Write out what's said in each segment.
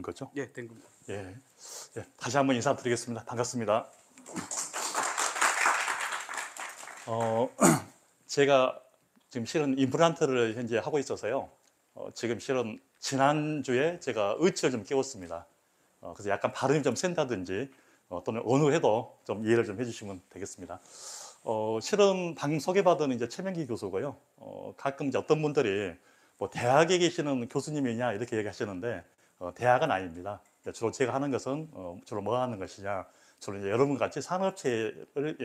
거죠? 예, 된 겁니다. 예. 예, 다시 한번 인사드리겠습니다. 반갑습니다. 제가 지금 실은 임플란트를 현재 하고 있어서요. 지금 실은 지난주에 제가 의치를 좀 깨웠습니다. 그래서 약간 발음이 좀 센다든지 또는 언어에도 좀 이해를 좀 해주시면 되겠습니다. 실은 방금 소개받은 이제 최명기 교수고요. 가끔 이제 어떤 분들이 뭐 대학에 계시는 교수님이냐 이렇게 얘기하시는데 대학은 아닙니다. 주로 제가 하는 것은 주로 뭐 하는 것이냐, 주로 이제 여러분 같이 산업체에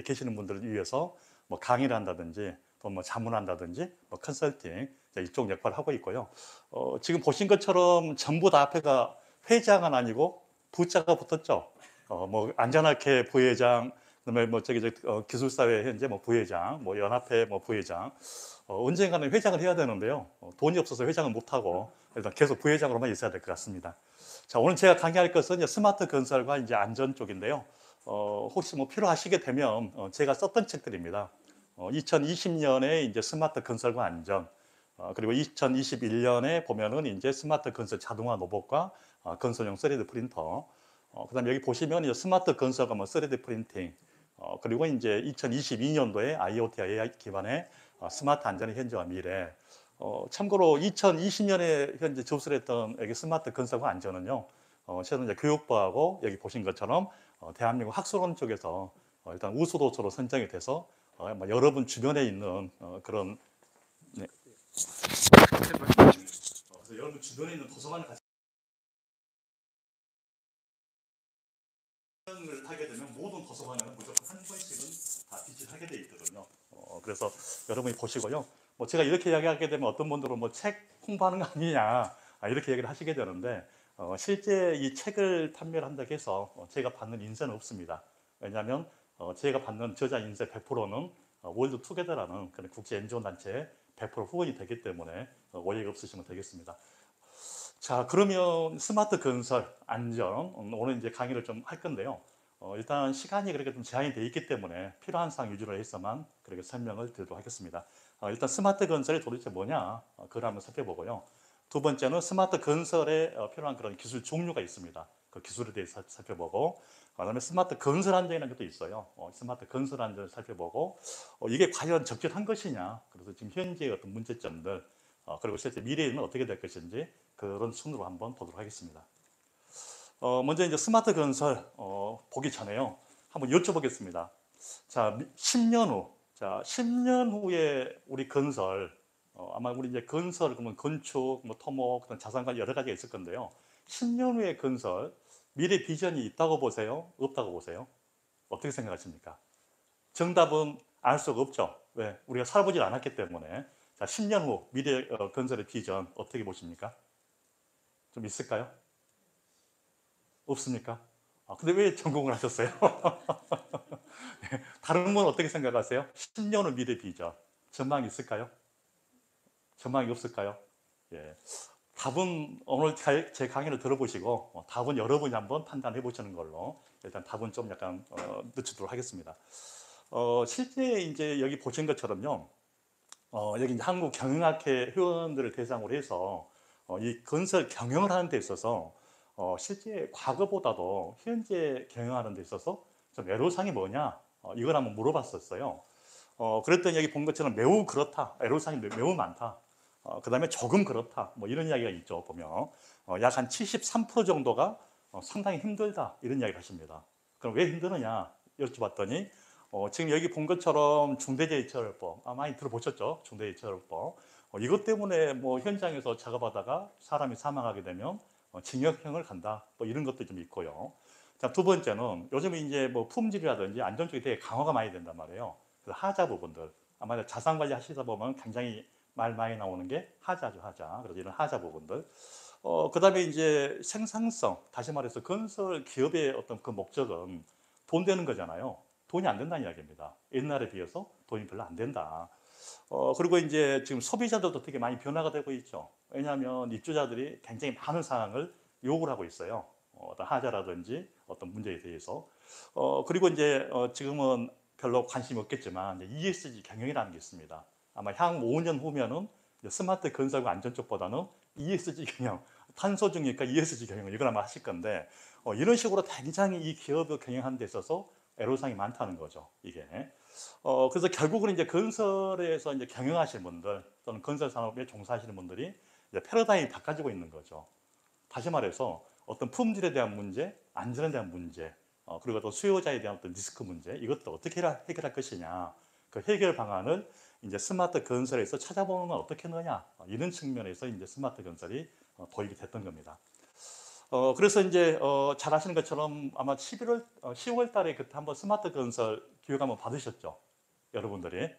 계시는 분들을 위해서 뭐 강의를 한다든지 또 뭐 자문한다든지 뭐 컨설팅 이쪽 역할을 하고 있고요. 지금 보신 것처럼 전부 다 앞에가 회장은 아니고 부자가 붙었죠. 뭐 안전하게 부회장, 그다음에 뭐 저기 기술사회 현재 뭐 부회장, 뭐 연합회 뭐 부회장, 언젠가는 회장을 해야 되는데요. 돈이 없어서 회장을 못 하고 일단 계속 부회장으로만 있어야 될 것 같습니다. 자, 오늘 제가 강의할 것은 이제 스마트 건설과 이제 안전 쪽인데요. 혹시 뭐 필요하시게 되면 제가 썼던 책들입니다. 2020년에 이제 스마트 건설과 안전, 그리고 2021년에 보면은 이제 스마트 건설 자동화 로봇과 건설용 3D 프린터, 그다음에 여기 보시면 이제 스마트 건설과 뭐 3D 프린팅, 그리고 이제 2022년도에 IoT와 AI 기반의 스마트 안전의 현재와 미래. 참고로 2020년에 현재 접수했던 여기 스마트 건설과 안전은요, 저는 이제 교육부하고 여기 보신 것처럼 대한민국 학술원 쪽에서 일단 우수도서로 선정이 돼서 여러분 주변에 있는 그런 네. 그래서 여러분 주변에 있는 도서관을 같이 을 하게 되면 모든 도서관에는 무조건 한 권씩은 다 비치를 하게 돼 있거든요. 그래서 여러분이 보시고요. 뭐 제가 이렇게 이야기하게 되면 어떤 분들은 뭐 책 홍보하는 거 아니냐 이렇게 얘기를 하시게 되는데 실제 이 책을 판매를 한다고 해서 제가 받는 인세는 없습니다. 왜냐하면 제가 받는 저자 인세 100%는 월드 투게더라는 그런 국제 NGO 단체에 100% 후원이 되기 때문에 오해가 없으시면 되겠습니다. 자, 그러면 스마트 건설 안전 오늘 이제 강의를 좀 할 건데요. 일단 시간이 그렇게 좀 제한이 되어 있기 때문에 필요한 사항 위주로 해서만 그렇게 설명을 드리도록 하겠습니다. 일단 스마트 건설이 도대체 뭐냐 그걸 한번 살펴보고요. 두 번째는 스마트 건설에 필요한 그런 기술 종류가 있습니다. 그 기술에 대해서 살펴보고, 그다음에 스마트 건설 안전이라는 것도 있어요. 스마트 건설 안전을 살펴보고 이게 과연 적절한 것이냐. 그래서 지금 현재의 어떤 문제점들 그리고 실제 미래에는 어떻게 될 것인지 그런 순으로 한번 보도록 하겠습니다. 먼저 이제 스마트 건설 보기 전에요. 한번 여쭤보겠습니다. 자, 10년 후, 자, 10년 후에 우리 건설, 아마 우리 이제 건설, 그러면 건축, 뭐 토목, 자산관 여러 가지가 있을 건데요. 10년 후의 건설, 미래 비전이 있다고 보세요? 없다고 보세요? 어떻게 생각하십니까? 정답은 알 수가 없죠. 왜? 우리가 살아보질 않았기 때문에. 자, 10년 후 미래 건설의 비전 어떻게 보십니까? 좀 있을까요? 없습니까? 근데 왜 전공을 하셨어요? 다른 분 어떻게 생각하세요? 10년 후 미래 비전 전망이 있을까요? 전망이 없을까요? 예. 답은 오늘 제 강의를 들어보시고 답은 여러분이 한번 판단해 보시는 걸로 일단 답은 좀 약간 늦추도록 하겠습니다. 실제 이제 여기 보신 것처럼요. 여기 이제 한국 경영학회 회원들을 대상으로 해서 이 건설 경영을 하는 데 있어서 실제 과거보다도 현재 경영하는 데 있어서 좀 애로사항이 뭐냐 이걸 한번 물어봤었어요. 그랬더니 여기 본 것처럼 매우 그렇다, 애로사항이 매우 많다. 그 다음에 조금 그렇다, 뭐 이런 이야기가 있죠. 보면 약 한 73% 정도가 상당히 힘들다 이런 이야기를 하십니다. 그럼 왜 힘드느냐 여쭤봤더니 지금 여기 본 것처럼 중대재해처벌법 많이 들어보셨죠? 중대재해처벌법 이것 때문에 뭐 현장에서 작업하다가 사람이 사망하게 되면 징역형을 간다 또 이런 것도 좀 있고요. 자, 두 번째는 요즘 이제 뭐 품질이라든지 안전 쪽이 되게 강화가 많이 된단 말이에요. 그래서 하자 부분들 아마 자산 관리 하시다 보면 굉장히 말 많이 나오는 게 하자죠, 하자. 그래서 이런 하자 부분들. 그다음에 이제 생산성, 다시 말해서 건설 기업의 어떤 그 목적은 돈 되는 거잖아요. 돈이 안 된다는 이야기입니다. 옛날에 비해서 돈이 별로 안 된다. 그리고 이제 지금 소비자들도 되게 많이 변화가 되고 있죠. 왜냐하면 입주자들이 굉장히 많은 사항을 요구를 하고 있어요. 어떤 하자라든지 어떤 문제에 대해서. 그리고 이제 지금은 별로 관심이 없겠지만 ESG 경영이라는 게 있습니다. 아마 향후 5년 후면은 스마트 건설과 안전 쪽보다는 ESG 경영, 탄소 중립과 ESG 경영 이걸 아마 하실 건데 이런 식으로 굉장히 이 기업을 경영하는 데 있어서 애로사항이 많다는 거죠. 이게. 그래서 결국은 이제 건설에서 이제 경영하시는 분들 또는 건설 산업에 종사하시는 분들이 이제 패러다임이 바꿔지고 있는 거죠. 다시 말해서 어떤 품질에 대한 문제, 안전에 대한 문제, 그리고 또 수요자에 대한 어떤 리스크 문제 이것도 어떻게 해결할 것이냐 그 해결 방안을 이제 스마트 건설에서 찾아보는 건 어떻게 하느냐 이런 측면에서 이제 스마트 건설이 도입이 됐던 겁니다. 그래서 이제 잘 아시는 것처럼 아마 10월 달에 그때 한번 스마트 건설 교육 한번 받으셨죠? 여러분들이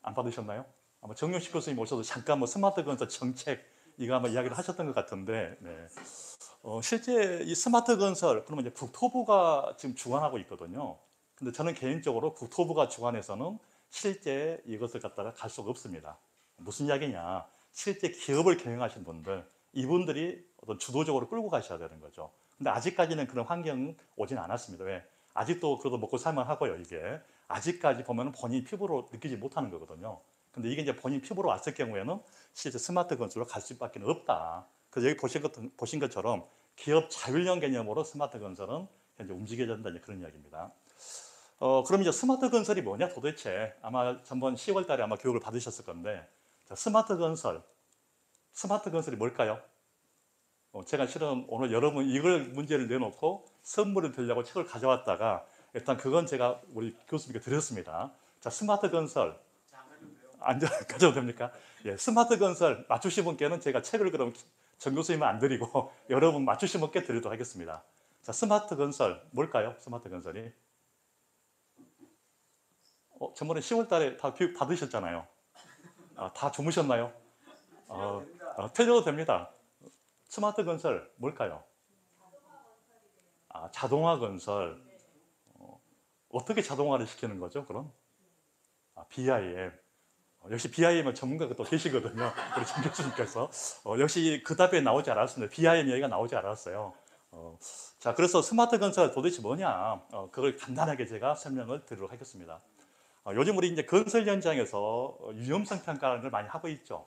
안 받으셨나요? 아마 정용식 교수님 오셔서 잠깐 뭐 스마트 건설 정책 이거 아마 이야기를 하셨던 것 같은데 네. 실제 이 스마트 건설 그러면 이제 국토부가 지금 주관하고 있거든요. 근데 저는 개인적으로 국토부가 주관해서는 실제 이것을 갖다가 갈 수가 없습니다. 무슨 이야기냐? 실제 기업을 경영하신 분들 이분들이 어떤 주도적으로 끌고 가셔야 되는 거죠. 근데 아직까지는 그런 환경은 오진 않았습니다. 왜? 아직도 그래도 먹고 살만 하고요. 이게 아직까지 보면 본인 피부로 느끼지 못하는 거거든요. 근데 이게 이제 본인 피부로 왔을 경우에는 실제 스마트 건설로 갈 수밖에 없다. 그래서 여기 보신 것처럼 기업 자율형 개념으로 스마트 건설은 현재 움직여야 된다 그런 이야기입니다. 그럼 이제 스마트 건설이 뭐냐 도대체 아마 전번 10월 달에 아마 교육을 받으셨을 건데 자, 스마트 건설이 뭘까요? 제가 실은 오늘 여러분 이걸 문제를 내놓고 선물을 드리려고 책을 가져왔다가 일단 그건 제가 우리 교수님께 드렸습니다. 자, 스마트 건설 안전 가져도 됩니까? 예, 스마트 건설 맞추신 분께는 제가 책을 그럼 정 교수님은 안 드리고 여러분 맞추신 분께 드리도록 하겠습니다. 자, 스마트 건설 뭘까요? 스마트 건설이 저번에 10월 달에 다 교육 받으셨잖아요. 다 주무셨나요? 틀려도 됩니다. 스마트 건설 뭘까요? 자동화 건설. 어떻게 자동화를 시키는 거죠, 그럼? BIM. 역시 BIM은 전문가가 또 계시거든요. 우리 정 교수님께서. 역시 그 답에 나오지 않았습니다. BIM 얘기가 나오지 않았어요. 자, 그래서 스마트 건설 도대체 뭐냐? 그걸 간단하게 제가 설명을 드리도록 하겠습니다. 요즘 우리 이제 건설 현장에서 위험성 평가를 많이 하고 있죠.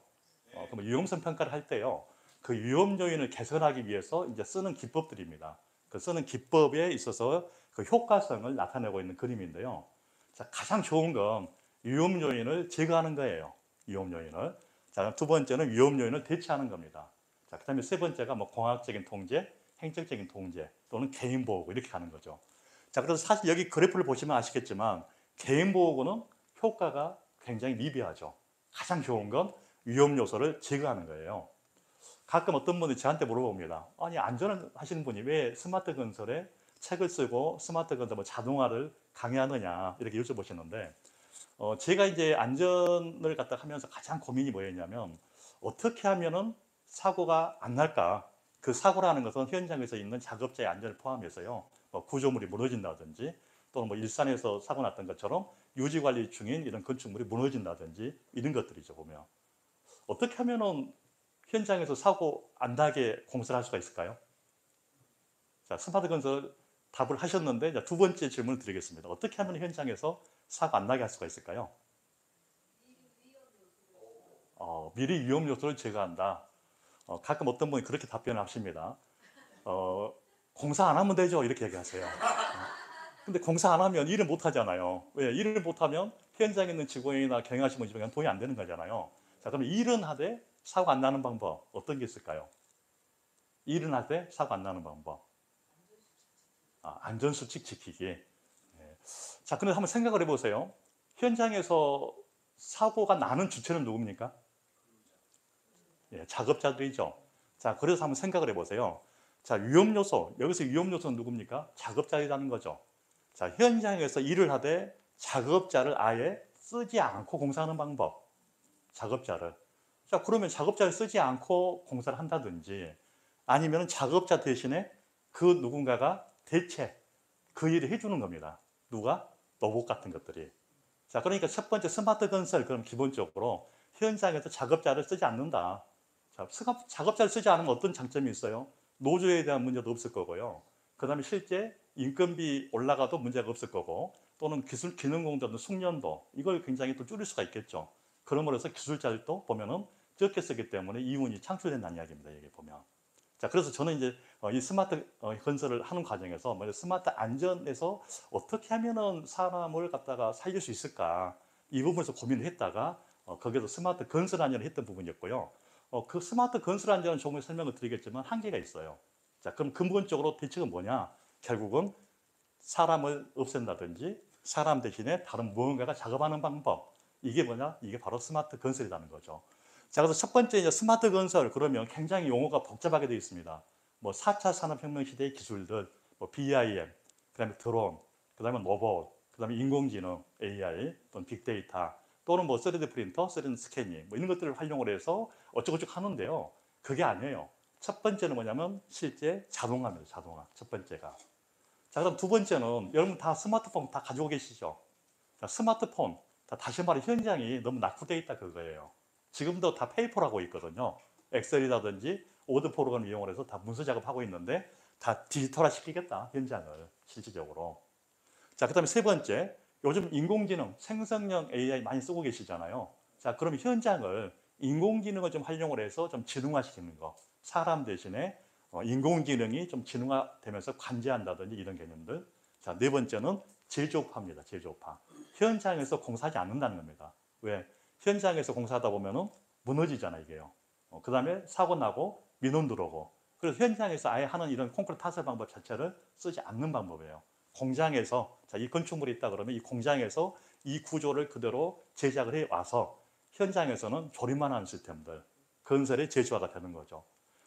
그럼 위험성 평가를 할 때요. 그 위험 요인을 개선하기 위해서 이제 쓰는 기법들입니다. 그 쓰는 기법에 있어서 그 효과성을 나타내고 있는 그림인데요. 자, 가장 좋은 건 위험 요인을 제거하는 거예요. 위험 요인을. 자, 두 번째는 위험 요인을 대체하는 겁니다. 자, 그다음에 세 번째가 뭐 공학적인 통제, 행정적인 통제 또는 개인 보호 이렇게 가는 거죠. 자, 그래서 사실 여기 그래프를 보시면 아시겠지만 개인 보호구는 효과가 굉장히 미비하죠. 가장 좋은 건 위험 요소를 제거하는 거예요. 가끔 어떤 분이 저한테 물어봅니다. 아니 안전을 하시는 분이 왜 스마트 건설에 책을 쓰고 스마트 건설 뭐 자동화를 강의하느냐 이렇게 여쭤보시는데 제가 이제 안전을 갖다 하면서 가장 고민이 뭐였냐면 어떻게 하면은 사고가 안 날까? 그 사고라는 것은 현장에서 있는 작업자의 안전을 포함해서요. 뭐 구조물이 무너진다든지 또는 뭐 일산에서 사고 났던 것처럼 유지 관리 중인 이런 건축물이 무너진다든지 이런 것들이죠 보면 어떻게 하면은 현장에서 사고 안 나게 공사를 할 수가 있을까요? 자, 스마트 건설 답을 하셨는데 두 번째 질문을 드리겠습니다. 어떻게 하면 현장에서 사고 안 나게 할 수가 있을까요? 미리 위험 요소를 제거한다. 가끔 어떤 분이 그렇게 답변을 하십니다. 공사 안 하면 되죠. 이렇게 얘기하세요. 근데 공사 안 하면 일을 못 하잖아요. 왜? 일을 못 하면 현장에 있는 직원이나 경영하시는 분이 돈이 안 되는 거잖아요. 자, 그럼 일은 하되 사고 안 나는 방법 어떤 게 있을까요? 일은 하되 사고 안 나는 방법. 안전수칙 지키기. 네. 자, 그런데 한번 생각을 해보세요. 현장에서 사고가 나는 주체는 누굽니까? 예, 작업자들이죠. 자, 그래서 한번 생각을 해보세요. 자, 위험 요소. 여기서 위험 요소는 누굽니까? 작업자이라는 거죠. 자, 현장에서 일을 하되 작업자를 아예 쓰지 않고 공사하는 방법. 작업자를. 자, 그러면 작업자를 쓰지 않고 공사를 한다든지 아니면 작업자 대신에 그 누군가가 대체 그 일을 해주는 겁니다. 누가? 로봇 같은 것들이. 자, 그러니까 첫 번째 스마트 건설 그럼 기본적으로 현장에서 작업자를 쓰지 않는다. 자, 작업자를 쓰지 않으면 어떤 장점이 있어요? 노조에 대한 문제도 없을 거고요. 그 다음에 실제 인건비 올라가도 문제가 없을 거고 또는 기술 기능 공정도 숙련도 이걸 굉장히 또 줄일 수가 있겠죠. 그러므로 해서 기술자들도 보면은 적게 쓰기 때문에 이윤이 창출된다는 이야기입니다. 여기 보면. 자, 그래서 저는 이제 이 스마트 건설을 하는 과정에서 스마트 안전에서 어떻게 하면은 사람을 갖다가 살릴 수 있을까 이 부분에서 고민을 했다가 거기서 스마트 건설 안전을 했던 부분이었고요. 그 스마트 건설 안전은 조금 설명을 드리겠지만 한계가 있어요. 자, 그럼 근본적으로 대책은 뭐냐? 결국은 사람을 없앤다든지 사람 대신에 다른 무언가가 작업하는 방법. 이게 뭐냐? 이게 바로 스마트 건설이라는 거죠. 자, 그래서 첫 번째 이제 스마트 건설 그러면 굉장히 용어가 복잡하게 되어 있습니다. 뭐 4차 산업혁명 시대의 기술들, 뭐 BIM, 그다음에 드론, 그다음에 로봇, 그다음에 인공지능, AI, 또는 빅데이터, 또는 뭐 3D 프린터, 3D 스캐닝, 뭐 이런 것들을 활용을 해서 어쩌고저쩌고 하는데요. 그게 아니에요. 첫 번째는 뭐냐면 실제 자동화입니다. 자동화. 첫 번째가. 자, 그럼 두 번째는 여러분 다 스마트폰 다 가지고 계시죠? 자, 스마트폰, 다시 말해 현장이 너무 낙후되어 있다 그거예요. 지금도 다 페이퍼라고 있거든요. 엑셀이라든지 오드 프로그램 이용을 해서 다 문서 작업하고 있는데 다 디지털화 시키겠다, 현장을 실질적으로. 자, 그 다음에 세 번째, 요즘 인공지능, 생성형 AI 많이 쓰고 계시잖아요. 자, 그럼 현장을 인공지능을 좀 활용을 해서 좀 지능화시키는 거. 사람 대신에 인공지능이 좀 지능화되면서 관제한다든지 이런 개념들. 자, 네 번째는 제조업화입니다. 제조업화. 현장에서 공사하지 않는다는 겁니다. 왜? 현장에서 공사하다 보면은 무너지잖아요, 이게요. 그 다음에 사고 나고 민원 들어오고. 그래서 현장에서 아예 하는 이런 콘크리트 타설 방법 자체를 쓰지 않는 방법이에요. 공장에서, 자, 이 건축물이 있다 그러면 이 공장에서 이 구조를 그대로 제작을 해 와서 현장에서는 조립만 하는 시스템들, 건설의 제조화가 되는 거죠.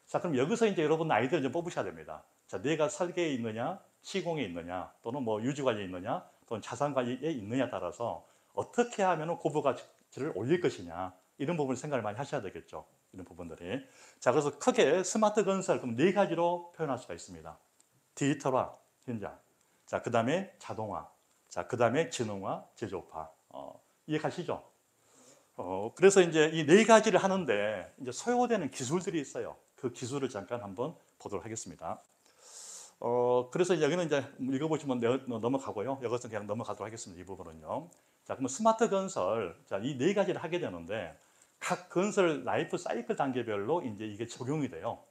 자, 그럼 여기서 이제 여러분 아이디어를 좀 뽑으셔야 됩니다. 자, 내가 설계에 있느냐, 시공에 있느냐, 또는 뭐 유지관리에 있느냐, 또는 자산관리에 있느냐에 따라서 어떻게 하면 고부 가치를 올릴 것이냐, 이런 부분을 생각을 많이 하셔야 되겠죠. 이런 부분들이. 자, 그래서 크게 스마트 건설, 그럼 네 가지로 표현할 수가 있습니다. 디지털화, 현장. 자, 그 다음에 자동화. 자, 그 다음에 지능화, 제조업화. 이해가시죠? 그래서 이제 이 네 가지를 하는데 이제 소요되는 기술들이 있어요. 그 기술을 잠깐 한번 보도록 하겠습니다. 그래서 여기는 이제 읽어보시면 넘어가고요. 여기서 그냥 넘어가도록 하겠습니다. 이 부분은요. 자, 그러면 스마트 건설. 자, 이 네 가지를 하게 되는데 각 건설 라이프 사이클 단계별로 이제 이게 적용이 돼요.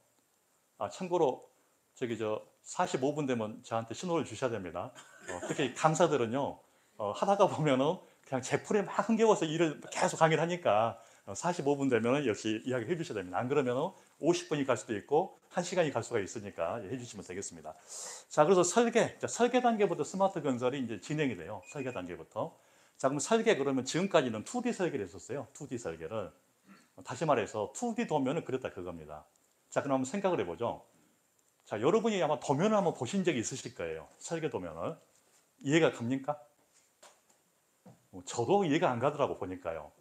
참고로 저기 45분 되면 저한테 신호를 주셔야 됩니다. 특히 강사들은요. 하다가 보면은 그냥 제풀에 막 흥겨워서 일을 계속 강의를 하니까 45분 되면 역시 이야기 해주셔야 됩니다. 안 그러면 50분이 갈 수도 있고 1시간이 갈 수가 있으니까 해주시면 되겠습니다. 자, 그래서 설계. 자, 설계 단계부터 스마트 건설이 이제 진행이 돼요. 설계 단계부터. 자, 그럼 설계 그러면 지금까지는 2D 설계를 했었어요. 2D 설계를. 다시 말해서 2D 도면을 그렸다 그겁니다. 자, 그럼 한번 생각을 해보죠. 자, 여러분이 아마 도면을 한번 보신 적이 있으실 거예요. 설계 도면을. 이해가 갑니까? 저도 이해가 안 가더라고 보니까요.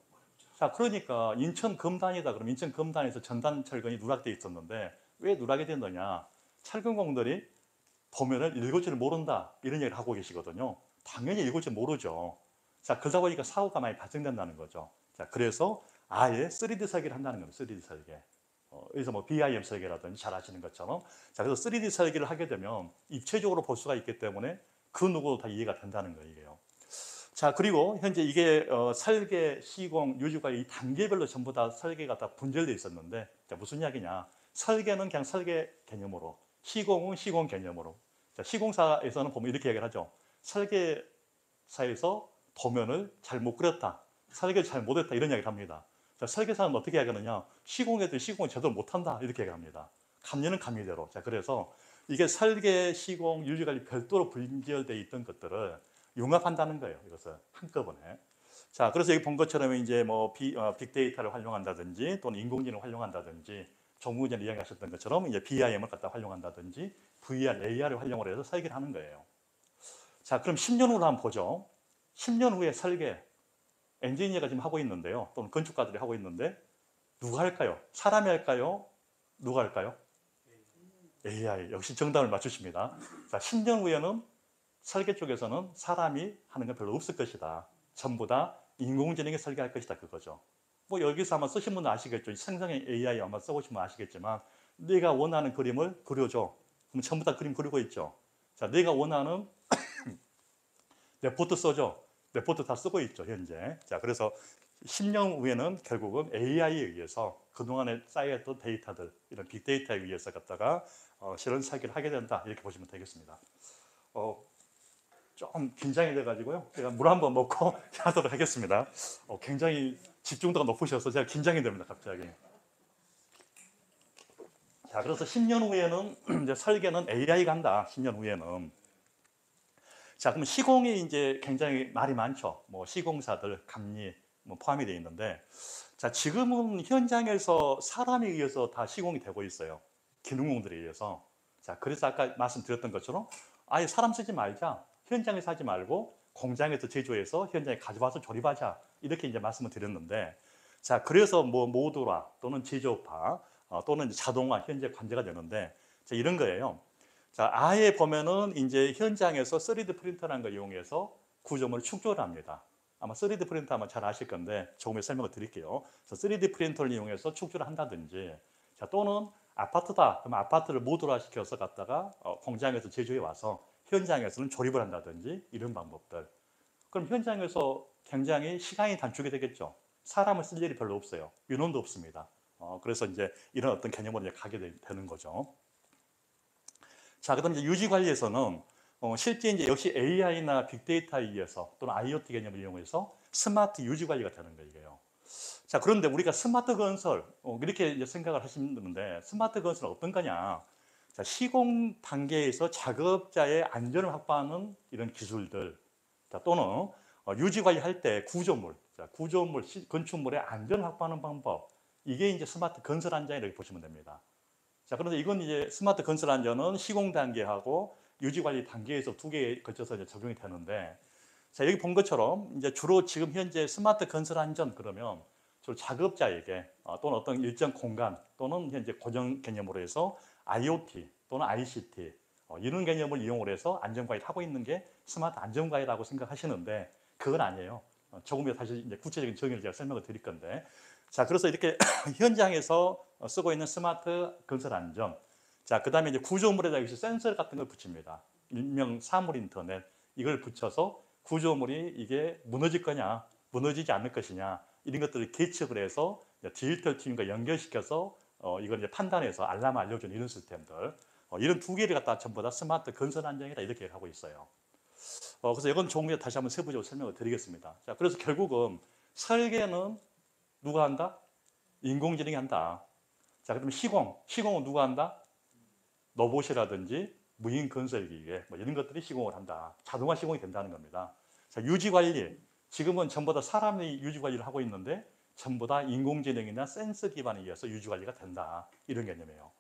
자, 그러니까 인천 금단이다. 그럼 인천 금단에서 전단 철근이 누락되어 있었는데 왜 누락이 됐느냐? 철근공들이 도면을 읽을 줄 모른다. 이런 얘기를 하고 계시거든요. 당연히 읽을 줄 모르죠. 자, 그러다 보니까 사고가 많이 발생된다는 거죠. 자, 그래서 아예 3D 설계를 한다는 겁니다. 3D 설계. 여기서 뭐 BIM 설계라든지 잘 아시는 것처럼. 자, 그래서 3D 설계를 하게 되면 입체적으로 볼 수가 있기 때문에 그 누구도 다 이해가 된다는 거예요. 자, 그리고 현재 이게 설계, 시공, 유지관리 이 단계별로 전부 다 설계가 다 분절되어 있었는데, 자, 무슨 이야기냐? 설계는 그냥 설계 개념으로, 시공은 시공 개념으로. 자, 시공사에서는 보면 이렇게 얘기를 하죠. 설계사에서 도면을 잘 못 그렸다, 설계를 잘 못했다 이런 이야기를 합니다. 자, 설계사는 어떻게 이야기하느냐? 시공에도 시공을 제대로 못한다 이렇게 얘기합니다. 감리는 감리대로. 자, 그래서 이게 설계, 시공, 유지관리 별도로 분절되어 있던 것들을 융합한다는 거예요. 이것을 한꺼번에. 자, 그래서 여기 본 것처럼 이제 뭐 빅데이터를 활용한다든지 또는 인공지능을 활용한다든지 조금 전에 이야기하셨던 것처럼 이제 BIM을 갖다 활용한다든지 VR, AR을 활용을 해서 설계를 하는 거예요. 자, 그럼 10년 후로 한번 보죠. 10년 후에 설계 엔지니어가 지금 하고 있는데요. 또는 건축가들이 하고 있는데 누가 할까요? 사람이 할까요? 누가 할까요? AI. 역시 정답을 맞추십니다. 자, 10년 후에는 설계 쪽에서는 사람이 하는 건 별로 없을 것이다. 전부 다 인공지능이 설계할 것이다. 그거죠. 뭐 여기서 아마 쓰신 분은 아시겠죠. 생성형 AI 아마 써보시면 아시겠지만 내가 원하는 그림을 그려줘. 그럼 전부 다 그림 그리고 있죠. 자, 내가 원하는 레포트 써줘. 레포트 다 쓰고 있죠. 현재. 자, 그래서 10년 후에는 결국은 AI에 의해서 그동안에 쌓여있던 데이터들, 이런 빅데이터에 의해서 갖다가 실현 설계를 하게 된다, 이렇게 보시면 되겠습니다. 좀 긴장이 돼가지고요. 제가 물 한번 먹고 하도록 하겠습니다. 굉장히 집중도가 높으셔서 제가 긴장이 됩니다, 갑자기. 자, 그래서 10년 후에는 이제 설계는 AI가 한다. 10년 후에는. 자, 그럼 시공이 이제 굉장히 말이 많죠. 뭐 시공사들, 감리 뭐 포함이 되어 있는데, 자, 지금은 현장에서 사람에 의해서 다 시공이 되고 있어요. 기능공들에 의해서. 자, 그래서 아까 말씀드렸던 것처럼 아예 사람 쓰지 말자. 현장에서 하지 말고 공장에서 제조해서 현장에 가져와서 조립하자. 이렇게 이제 말씀을 드렸는데, 자, 그래서 뭐 모듈화 또는 제조업화 또는 자동화 현재 관제가 되는데, 자, 이런 거예요. 자, 아예 보면은 이제 현장에서 3D 프린터라는 걸 이용해서 구조물을 축조를 합니다. 아마 3D 프린터 아마 잘 아실 건데 조금 설명을 드릴게요. 그래서 3D 프린터를 이용해서 축조를 한다든지, 자, 또는 아파트다. 그러면 아파트를 모듈화 시켜서 갖다가 공장에서 제조해 와서 현장에서는 조립을 한다든지 이런 방법들. 그럼 현장에서 굉장히 시간이 단축이 되겠죠. 사람을 쓸 일이 별로 없어요. 인원도 없습니다. 그래서 이제 이런 어떤 개념으로 이제 가게 되는 거죠. 자, 그다음 이제 유지 관리에서는 실제 이제 역시 AI나 빅데이터에 의해서 또는 IoT 개념을 이용해서 스마트 유지 관리가 되는 거예요. 자, 그런데 우리가 스마트 건설 이렇게 이제 생각을 하시는데, 스마트 건설은 어떤 거냐? 자, 시공 단계에서 작업자의 안전을 확보하는 이런 기술들, 자, 또는 유지 관리할 때 구조물, 자, 구조물, 건축물의 안전을 확보하는 방법, 이게 이제 스마트 건설 안전이라고 보시면 됩니다. 자, 그런데 이건 이제 스마트 건설 안전은 시공 단계하고 유지 관리 단계에서 두 개에 걸쳐서 이제 적용이 되는데, 자, 여기 본 것처럼 이제 주로 지금 현재 스마트 건설 안전 그러면 주로 작업자에게 또는 어떤 일정 공간 또는 현재 고정 개념으로 해서 IoT 또는 ICT 이런 개념을 이용을 해서 안전 관리를 하고 있는 게 스마트 안전 관리라고 생각하시는데, 그건 아니에요. 조금 더 다시 이제 구체적인 정의를 제가 설명을 드릴 건데, 자, 그래서 이렇게 현장에서 쓰고 있는 스마트 건설 안전. 자, 그다음에 이제 구조물에다 여기서 센서 같은 걸 붙입니다. 일명 사물 인터넷. 이걸 붙여서 구조물이 이게 무너질 거냐, 무너지지 않을 것이냐, 이런 것들을 계측을 해서 디지털 팀과 연결시켜서 이걸 이제 판단해서 알람을 알려주는 이런 시스템들. 이런 두 개를 갖다 전부 다 스마트 건설 안전이다, 이렇게 하고 있어요. 그래서 이건 조금 다시 한번 세부적으로 설명을 드리겠습니다. 자, 그래서 결국은 설계는 누가 한다? 인공지능이 한다. 자, 그러면 시공은 누가 한다? 로봇이라든지 무인 건설기계 뭐 이런 것들이 시공을 한다. 자동화 시공이 된다는 겁니다. 자, 유지관리. 지금은 전부 다 사람이 유지관리를 하고 있는데 전부 다 인공지능이나 센서 기반에 의해서 유지관리가 된다. 이런 개념이에요.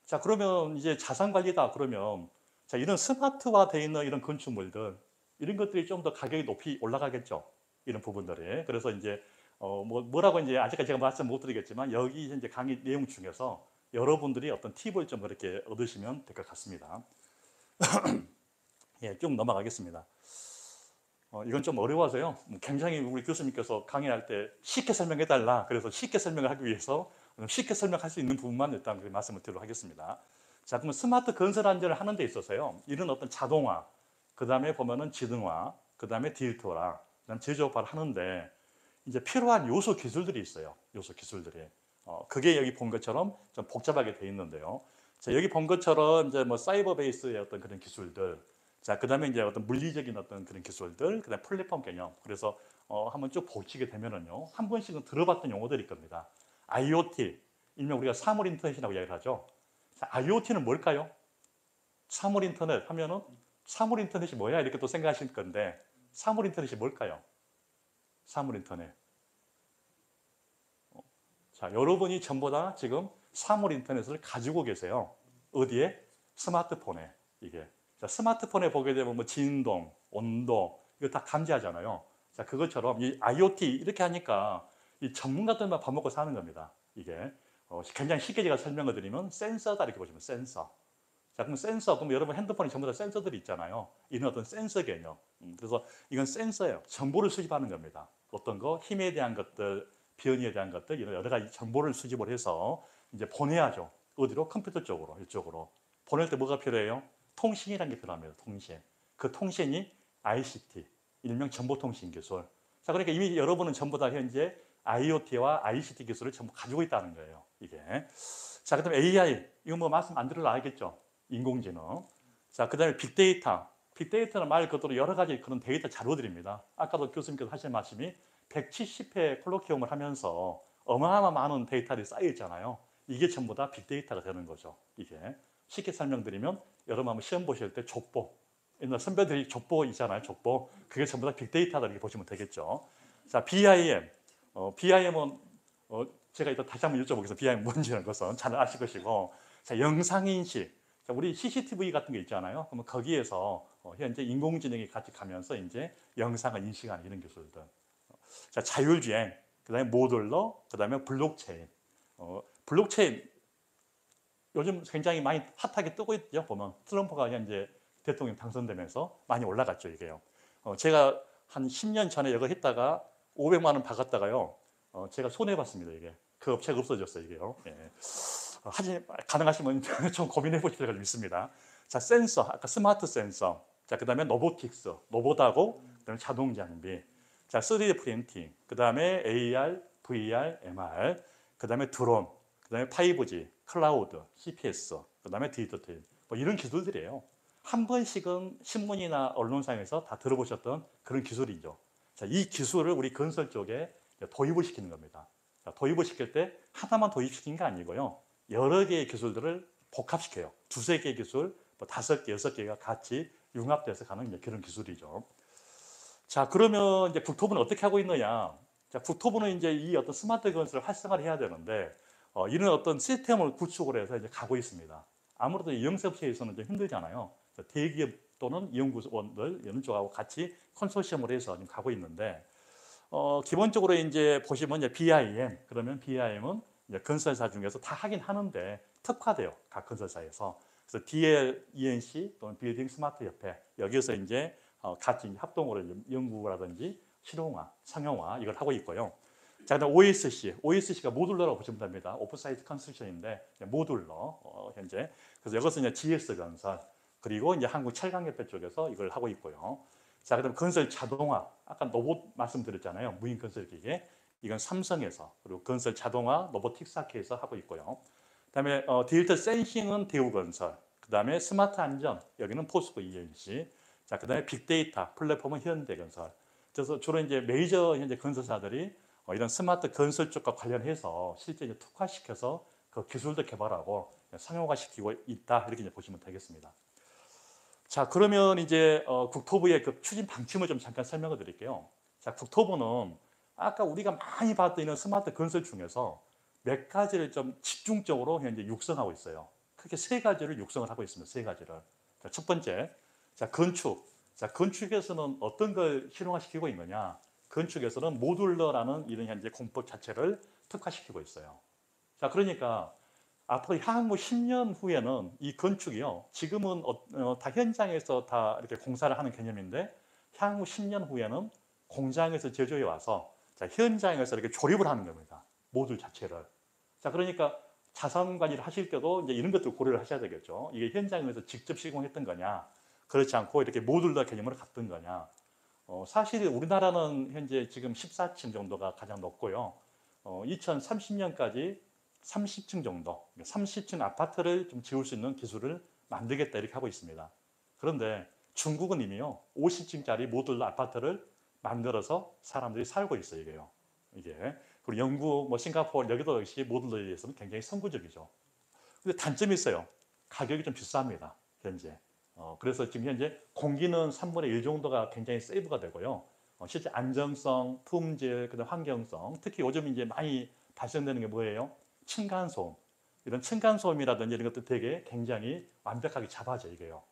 자, 그러면 이제 자산관리다. 그러면 자, 이런 스마트화 되어 있는 이런 건축물들, 이런 것들이 좀 더 가격이 높이 올라가겠죠. 이런 부분들이. 그래서 이제 뭐라고 이제 아직까지 제가 말씀 못 드리겠지만, 여기 이제 강의 내용 중에서 여러분들이 어떤 팁을 좀 그렇게 얻으시면 될 것 같습니다. 예, 쭉 넘어가겠습니다. 이건 좀 어려워서요. 굉장히 우리 교수님께서 강의할 때 쉽게 설명해달라. 그래서 쉽게 설명을 하기 위해서 쉽게 설명할 수 있는 부분만 일단 말씀을 드리도록 하겠습니다. 자, 그러면 스마트 건설 안전을 하는 데 있어서요, 이런 어떤 자동화, 그 다음에 보면은 지능화, 그 다음에 디지털화, 그 다음에 제조업화를 하는데 이제 필요한 요소 기술들이 있어요. 요소 기술들이. 그게 여기 본 것처럼 좀 복잡하게 돼 있는데요. 자, 여기 본 것처럼 이제 뭐 사이버 베이스의 어떤 그런 기술들, 자, 그 다음에 이제 어떤 물리적인 어떤 그런 기술들, 그 다음에 플랫폼 개념. 그래서 한번 쭉 보시게 되면은요, 한 번씩은 들어봤던 용어들일 겁니다. IoT, 일명 우리가 사물 인터넷이라고 이야기를 하죠. 자, IoT는 뭘까요? 사물 인터넷 하면은 사물 인터넷이 뭐야? 이렇게 또 생각하실 건데, 사물 인터넷이 뭘까요? 사물 인터넷. 자, 여러분이 전부 다 지금 사물 인터넷을 가지고 계세요. 어디에? 스마트폰에. 이게. 자, 스마트폰에 보게 되면 뭐 진동, 온도, 이거 다 감지하잖아요. 자, 그것처럼 이 IoT 이렇게 하니까 이 전문가들만 밥 먹고 사는 겁니다. 이게. 굉장히 쉽게 제가 설명을 드리면 센서다, 이렇게 보시면 센서. 자, 그럼 센서, 그럼 여러분 핸드폰이 전부 다 센서들이 있잖아요. 이런 어떤 센서 개념. 그래서 이건 센서예요. 정보를 수집하는 겁니다. 어떤 거, 힘에 대한 것들, 변이에 대한 것들, 이런 여러 가지 정보를 수집을 해서 이제 보내야죠. 어디로? 컴퓨터 쪽으로, 이쪽으로. 보낼 때 뭐가 필요해요? 통신이라는 게 필요합니다. 통신. 그 통신이 ICT, 일명 정보통신 기술. 자, 그러니까 이미 여러분은 전부 다 현재 IoT와 ICT 기술을 전부 가지고 있다는 거예요, 이게. 자, 그다음에 AI, 이거 뭐 말씀 안 드려도 알겠죠? 인공지능. 자, 그다음에 빅데이터. 빅데이터는 말 그대로 여러 가지 그런 데이터 자료들입니다. 아까도 교수님께서 하신 말씀이 170회 콜로키움을 하면서 어마어마한 많은 데이터들이 쌓여 있잖아요. 이게 전부 다 빅데이터가 되는 거죠, 이게. 쉽게 설명드리면 여러분 한번 시험 보실 때 족보, 옛날 선배들이 족보 있잖아요, 족보. 그게 전부 다 빅데이터다 이렇게 보시면 되겠죠. 자, BIM. BIM은 제가 이따 다시 한번 여쭤보겠습니다. BIM 뭔지는 것은 잘 아실 것이고. 자, 영상인식. 자, 우리 CCTV 같은 게 있잖아요. 그러면 거기에서 현재 인공지능이 같이 가면서 이제 영상을 인식하는 이런 기술들. 자, 자율주행. 그다음에 모듈러. 그다음에 블록체인. 블록체인 요즘 굉장히 많이 핫하게 뜨고 있죠. 보면 트럼프가 현재 대통령 당선되면서 많이 올라갔죠, 이게요. 제가 한 10년 전에 이거 했다가 500만 원 박았다가요. 제가 손해봤습니다, 이게. 그 업체가 없어졌어요, 이게요. 예. 가능하시면 좀 고민해 보실 필요가 좀 있습니다. 자, 센서, 아까 스마트 센서. 자, 그 다음에 로보틱스, 로봇하고, 그 다음에 자동 장비. 자, 3D 프린팅, 그 다음에 AR, VR, MR, 그 다음에 드론, 그 다음에 5G, 클라우드, CPS, 그 다음에 디지털 트윈. 뭐 이런 기술들이에요. 한 번씩은 신문이나 언론상에서 다 들어보셨던 그런 기술이죠. 자, 이 기술을 우리 건설 쪽에 도입을 시키는 겁니다. 자, 도입을 시킬 때 하나만 도입시킨 게 아니고요. 여러 개의 기술들을 복합시켜요. 두세 개의 기술, 뭐 5개, 6개가 같이 융합돼서 가는 그런 기술이죠. 자, 그러면 이제 국토부는 어떻게 하고 있느냐? 자, 국토부는 이제 이 어떤 스마트 건설을 활성화를 해야 되는데, 이런 어떤 시스템을 구축을 해서 이제 가고 있습니다. 아무래도 영세업체에서는 좀 힘들잖아요. 대기업 또는 연구원들 이런 쪽하고 같이 컨소시엄을 해서 지금 가고 있는데, 기본적으로 이제 보시면 이제 BIM, 그러면 BIM은 이제 건설사 중에서 다 하긴 하는데 특화돼요, 각 건설사에서. 그래서 DL, ENC 또는 빌딩 스마트 협회 여기서 이제 같이 합동으로 연구라든지 실용화, 상용화 이걸 하고 있고요. 자, 그다음 OSC가 모듈러라고 보시면 됩니다. 오프사이트 컨스트럭션인데 모듈러 현재. 그래서 이것은 이제 GS건설 그리고 이제 한국철강협회 쪽에서 이걸 하고 있고요. 자, 그다음 건설 자동화. 아까 로봇 말씀드렸잖아요. 무인 건설 기계. 이건 삼성에서 그리고 건설 자동화 로보틱스 학회에서 하고 있고요. 그다음에 디지털 센싱은 대우건설. 그다음에 스마트 안전 여기는 포스코 ENC. 자, 그다음에 빅데이터 플랫폼은 현대건설. 그래서 주로 이제 메이저 현재 건설사들이 이런 스마트 건설 쪽과 관련해서 실제 이제 특화시켜서 그 기술도 개발하고 상용화시키고 있다 이렇게 이제 보시면 되겠습니다. 자, 그러면 이제 국토부의 그 추진 방침을 좀 잠깐 설명을 드릴게요. 자, 국토부는 아까 우리가 많이 봤던 이런 스마트 건설 중에서 몇 가지를 좀 집중적으로 현재 육성하고 있어요. 크게 세 가지를 육성을 하고 있습니다. 세 가지를. 자, 첫 번째, 자, 건축. 자, 건축에서는 어떤 걸 실용화시키고 있느냐? 건축에서는 모듈러라는 이런 현재 공법 자체를 특화시키고 있어요. 자, 그러니까 앞으로 향후 10년 후에는 이 건축이요. 지금은 다 현장에서 다 이렇게 공사를 하는 개념인데 향후 10년 후에는 공장에서 제조해 와서 자, 현장에서 이렇게 조립을 하는 겁니다. 모듈 자체를. 자, 그러니까 자산 관리를 하실 때도 이제 이런 것들 고려를 하셔야 되겠죠. 이게 현장에서 직접 시공했던 거냐, 그렇지 않고 이렇게 모듈러 개념으로 갔던 거냐. 사실 우리나라는 현재 지금 14층 정도가 가장 높고요. 2030년까지 30층 정도, 30층 아파트를 좀 지을 수 있는 기술을 만들겠다 이렇게 하고 있습니다. 그런데 중국은 이미요 50층짜리 모듈러 아파트를 만들어서 사람들이 살고 있어요, 이게. 그리고 영국, 뭐 싱가포르 여기도 역시 모듈러에 대해서는 굉장히 선구적이죠. 근데 단점이 있어요. 가격이 좀 비쌉니다, 현재. 그래서 지금 현재 공기는 3분의 1 정도가 굉장히 세이브가 되고요. 실제 안정성, 품질, 그다음 환경성, 특히 요즘 이제 많이 발생되는 게 뭐예요? 층간소음. 이런 층간소음이라든지 이런 것도 되게 굉장히 완벽하게 잡아져 이게요.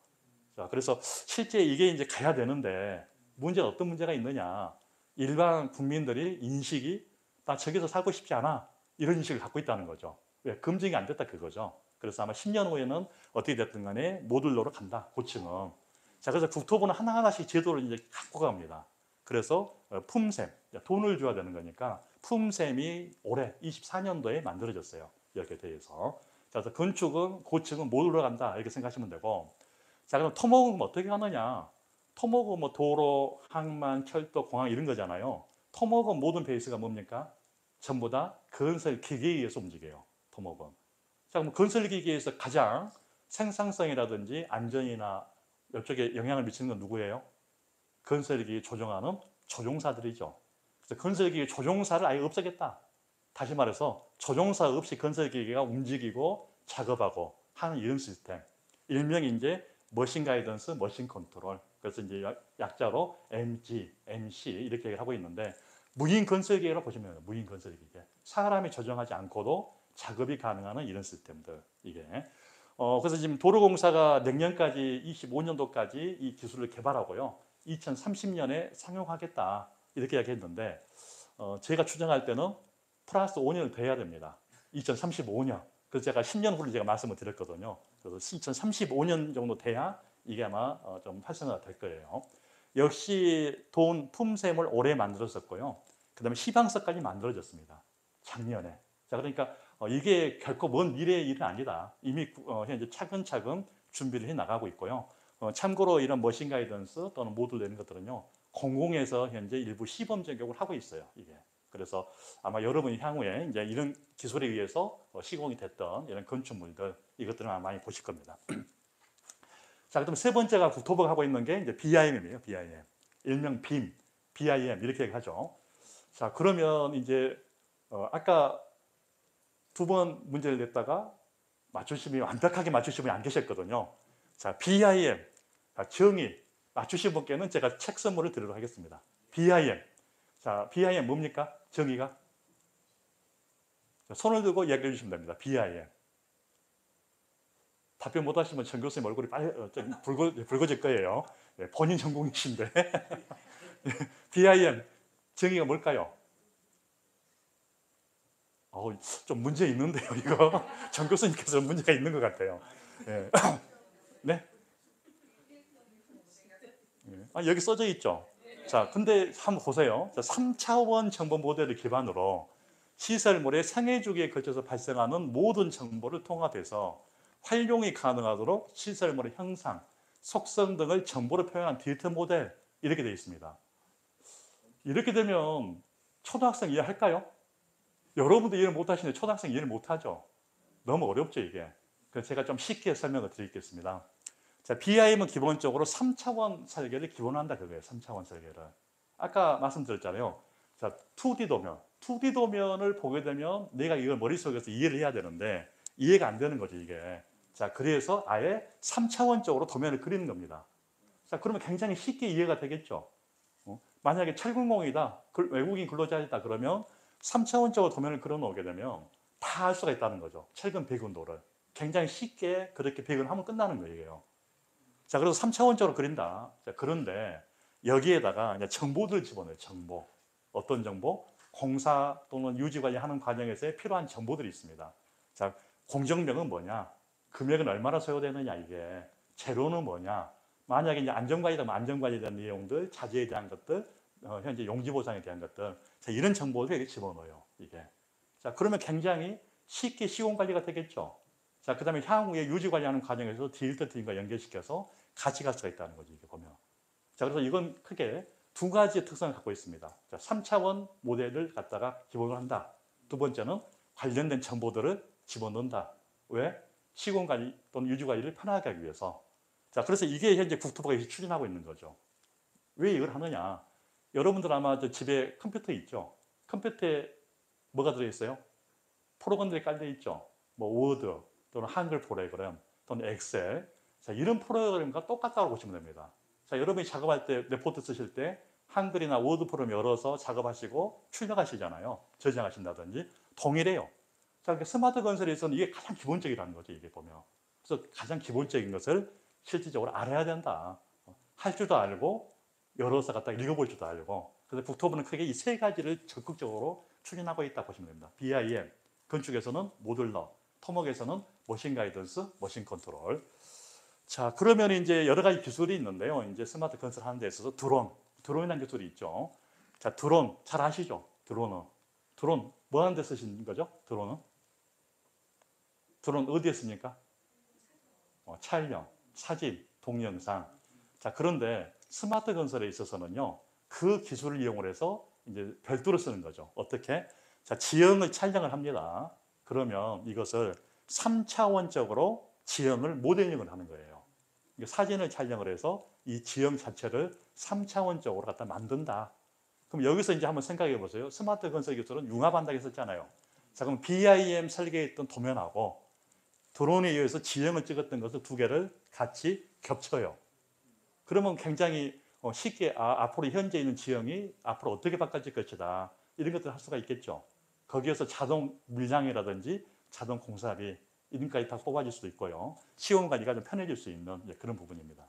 자, 그래서 실제 이게 이제 가야 되는데 문제는 어떤 문제가 있느냐? 일반 국민들이 인식이 나 저기서 살고 싶지 않아 이런 인식을 갖고 있다는 거죠. 왜? 검증이 안 됐다 그거죠. 그래서 아마 10년 후에는 어떻게 됐든 간에 모듈러로 간다, 고층은. 자, 그래서 국토부는 하나하나씩 제도를 이제 갖고 갑니다. 그래서 품셈, 돈을 줘야 되는 거니까 품셈이 올해 24년도에 만들어졌어요. 이렇게 돼서. 자, 그래서 건축은 고층은 모듈러 간다 이렇게 생각하시면 되고. 자, 그럼 토목은 어떻게 하느냐? 토목은 뭐 도로, 항만, 철도, 공항 이런 거잖아요. 토목은 모든 베이스가 뭡니까? 전부 다 건설 기계에 의해서 움직여요. 토목은. 자, 그럼 건설 기계에서 가장 생산성이라든지 안전이나 이쪽에 영향을 미치는 건 누구예요? 건설 기계 조종하는 조종사들이죠. 그래서 건설 기계 조종사를 아예 없애겠다. 다시 말해서 조종사 없이 건설 기계가 움직이고 작업하고 하는 이런 시스템. 일명 이제 머신 가이던스, 머신 컨트롤. 그래서 이제 약자로 MG, MC 이렇게 얘기를 하고 있는데 무인 건설 기계라고 보시면 돼요. 무인 건설 기계. 사람이 조종하지 않고도 작업이 가능한 이런 시스템들. 이게. 그래서 지금 도로공사가 내년까지 25년도까지 이 기술을 개발하고요. 2030년에 상용하겠다. 이렇게 이야기했는데 제가 추정할 때는 플러스 5년을 더 해야 됩니다. 2035년. 그래서 제가 10년 후를 제가 말씀을 드렸거든요. 그래서 2035년 정도 돼야 이게 아마 좀 활성화가 될 거예요. 역시 돈 품셈을 오래 만들었었고요. 그 다음에 시방서까지 만들어졌습니다. 작년에. 자, 그러니까 이게 결코 먼 미래의 일은 아니다. 이미 현재 차근차근 준비를 해 나가고 있고요. 참고로 이런 머신 가이던스 또는 모듈 내는 것들은요. 공공에서 현재 일부 시범 적용을 하고 있어요. 이게. 그래서 아마 여러분이 향후에 이제 이런 기술에 의해서 시공이 됐던 이런 건축물들 이것들을 아마 많이 보실 겁니다. 자, 그럼 세 번째가 국토부가 하고 있는 게 이제 BIM이에요. BIM. 일명 BIM, BIM 이렇게 얘기하죠. 자, 그러면 이제 아까 두 번 문제를 냈다가 완벽하게 맞추신 분이 안 계셨거든요. 자, BIM, 정의 맞추신 분께는 제가 책 선물을 드리도록 하겠습니다. BIM. 자, BIM 뭡니까? 정의가? 손을 들고 얘기해 주시면 됩니다. BIM. 답변 못 하시면 전 교수님 얼굴이 빨리 붉어질 거예요. 네, 본인 전공이신데. BIM 정의가 뭘까요? 좀 문제 있는데요, 이거. 전 교수님께서 문제가 있는 것 같아요. 네. 네? 여기 써져 있죠. 자, 근데 한번 보세요. 자, 3차원 정보 모델을 기반으로 시설물의 생애 주기에 걸쳐서 발생하는 모든 정보를 통합해서 활용이 가능하도록 시설물의 형상, 속성 등을 정보로 표현한 데이터 모델 이렇게 되어 있습니다. 이렇게 되면 초등학생 이해할까요? 여러분도 이해를 못하시는데 초등학생 이해를 못하죠. 너무 어렵죠 이게. 그래서 제가 좀 쉽게 설명을 드리겠습니다. 자, BIM은 기본적으로 3차원 설계를 기본한다 그거예요. 3차원 설계를. 아까 말씀드렸잖아요. 자, 2D 도면. 2D 도면을 보게 되면 내가 이걸 머릿속에서 이해를 해야 되는데 이해가 안 되는 거죠 이게. 자, 그래서 아예 3차원적으로 도면을 그리는 겁니다. 자, 그러면 굉장히 쉽게 이해가 되겠죠. 만약에 철근공이다, 외국인 근로자이다 그러면 3차원적으로 도면을 그려 놓게 되면 다 알 수가 있다는 거죠. 철근 배근도를. 굉장히 쉽게 그렇게 배근하면 끝나는 거예요. 자, 그래서 3차원적으로 그린다. 자, 그런데 여기에다가 이제 정보들 집어넣어요. 정보. 어떤 정보? 공사 또는 유지 관리하는 과정에서 필요한 정보들이 있습니다. 자, 공정명은 뭐냐? 금액은 얼마나 소요되느냐 이게. 재료는 뭐냐? 만약에 이제 안전관리라면 안전관리에 대한 내용들, 자재에 대한 것들, 현재 용지보상에 대한 것들. 자, 이런 정보를 여기 집어넣어요. 이게. 자, 그러면 굉장히 쉽게 시공 관리가 되겠죠. 자, 그 다음에 향후에 유지 관리하는 과정에서 디지털 트윈과 연결시켜서 같이 갈 수가 있다는 거죠. 이게 보면. 자, 그래서 이건 크게 두 가지의 특성을 갖고 있습니다. 자, 3차원 모델을 갖다가 기본으로 한다. 두 번째는 관련된 정보들을 집어넣는다. 왜? 시공 관리 또는 유지 관리를 편하게 하기 위해서. 자, 그래서 이게 현재 국토부가 추진하고 있는 거죠. 왜 이걸 하느냐? 여러분들 아마 집에 컴퓨터 있죠? 컴퓨터에 뭐가 들어있어요? 프로그램들이 깔려 있죠? 뭐 워드 또는 한글 프로그램 또는 엑셀. 자, 이런 프로그램과 똑같다고 보시면 됩니다. 자, 여러분이 작업할 때 레포트 쓰실 때 한글이나 워드 프로그램 열어서 작업하시고 출력하시잖아요. 저장하신다든지 동일해요. 자, 그러니까 스마트 건설에서는 이게 가장 기본적이라는 거죠. 이게 보면. 그래서 가장 기본적인 것을 실질적으로 알아야 된다. 할 줄도 알고 열어서 갖다 읽어볼 줄도 알고. 그래서 국토부는 크게 이 세 가지를 적극적으로 추진하고 있다 보시면 됩니다. BIM, 건축에서는 모듈러, 토목에서는 머신 가이던스, 머신 컨트롤. 자, 그러면 이제 여러 가지 기술이 있는데요. 이제 스마트 건설 하는 데 있어서 드론이라는 기술이 있죠. 자, 드론 잘 아시죠? 드론 뭐 하는 데 쓰시는 거죠? 드론 어디에 씁니까? 촬영, 사진, 동영상. 자, 그런데 스마트 건설에 있어서는요. 그 기술을 이용을 해서 이제 별도로 쓰는 거죠. 어떻게? 자, 지형을 촬영을 합니다. 그러면 이것을 3차원적으로 지형을 모델링을 하는 거예요. 사진을 촬영을 해서 이 지형 자체를 3차원적으로 갖다 만든다. 그럼 여기서 이제 한번 생각해 보세요. 스마트 건설 기술은 융합한다고 했었잖아요. 자, 그럼 BIM 설계했던 도면하고 드론에 의해서 지형을 찍었던 것을 두 개를 같이 겹쳐요. 그러면 굉장히 쉽게 앞으로 현재 있는 지형이 앞으로 어떻게 바꿔질 것이다. 이런 것들을 할 수가 있겠죠. 거기에서 자동 물량이라든지 자동 공사비 이름까지 다 뽑아질 수도 있고요. 시공 관리가 좀 편해질 수 있는 그런 부분입니다.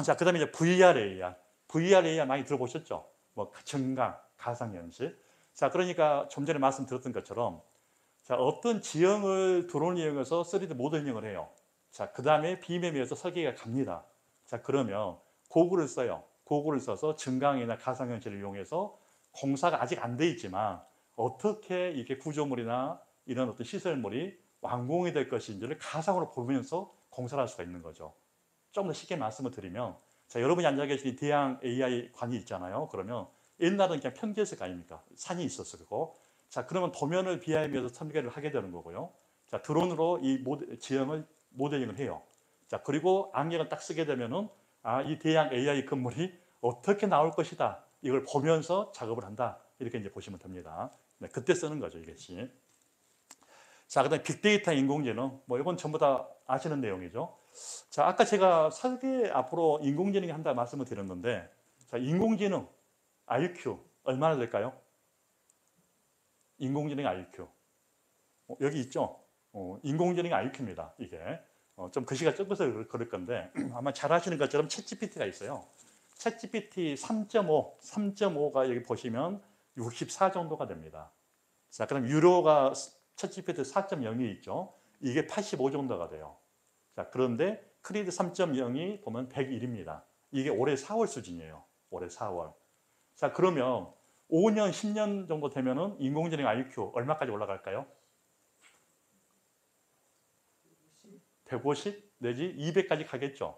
자, 그 다음에 이제 VR, AR. VR, AR 많이 들어보셨죠? 뭐 증강, 가상현실. 자, 그러니까 좀 전에 말씀드렸던 것처럼 자, 어떤 지형을 드론을 이용해서 3D 모델링을 해요. 자, 그 다음에 빔에 의해서 설계가 갑니다. 자, 그러면 고글을 써요. 고글을 써서 증강이나 가상현실을 이용해서 공사가 아직 안 돼 있지만 어떻게 이게 구조물이나 이런 어떤 시설물이 완공이 될 것인지를 가상으로 보면서 공사를 할 수가 있는 거죠. 좀 더 쉽게 말씀을 드리면 자, 여러분이 앉아 계신 대양 AI 관이 있잖아요. 그러면 옛날은 그냥 평지였을 거 아닙니까? 산이 있었을 거고. 자, 그러면 도면을 BIM에서 설계를 하게 되는 거고요. 자, 드론으로 이 지형을 모델링을 해요. 자, 그리고 안경을 딱 쓰게 되면은 이 대양 AI 건물이 어떻게 나올 것이다. 이걸 보면서 작업을 한다. 이렇게 이제 보시면 됩니다. 네, 그때 쓰는 거죠, 이것이. 자, 그다음에 빅데이터 인공지능. 뭐 이건 전부 다 아시는 내용이죠. 자, 아까 제가 설계 앞으로 인공지능이 한다 말씀을 드렸는데, 자, 인공지능 IQ 얼마나 될까요? 인공지능 IQ. 여기 있죠? 인공지능 IQ입니다, 이게. 좀 글씨가 적어서 그럴 건데, 아마 잘 아시는 것처럼 챗GPT가 있어요. 챗GPT 3.5가 여기 보시면 64 정도가 됩니다. 자, 그럼 유료가 챗GPT 4.0이 있죠. 이게 85 정도가 돼요. 자, 그런데 크리드 3.0이 보면 101입니다. 이게 올해 4월 수준이에요. 올해 4월. 자, 그러면 5년, 10년 정도 되면은 인공지능 IQ 얼마까지 올라갈까요? 150 내지 200까지 가겠죠.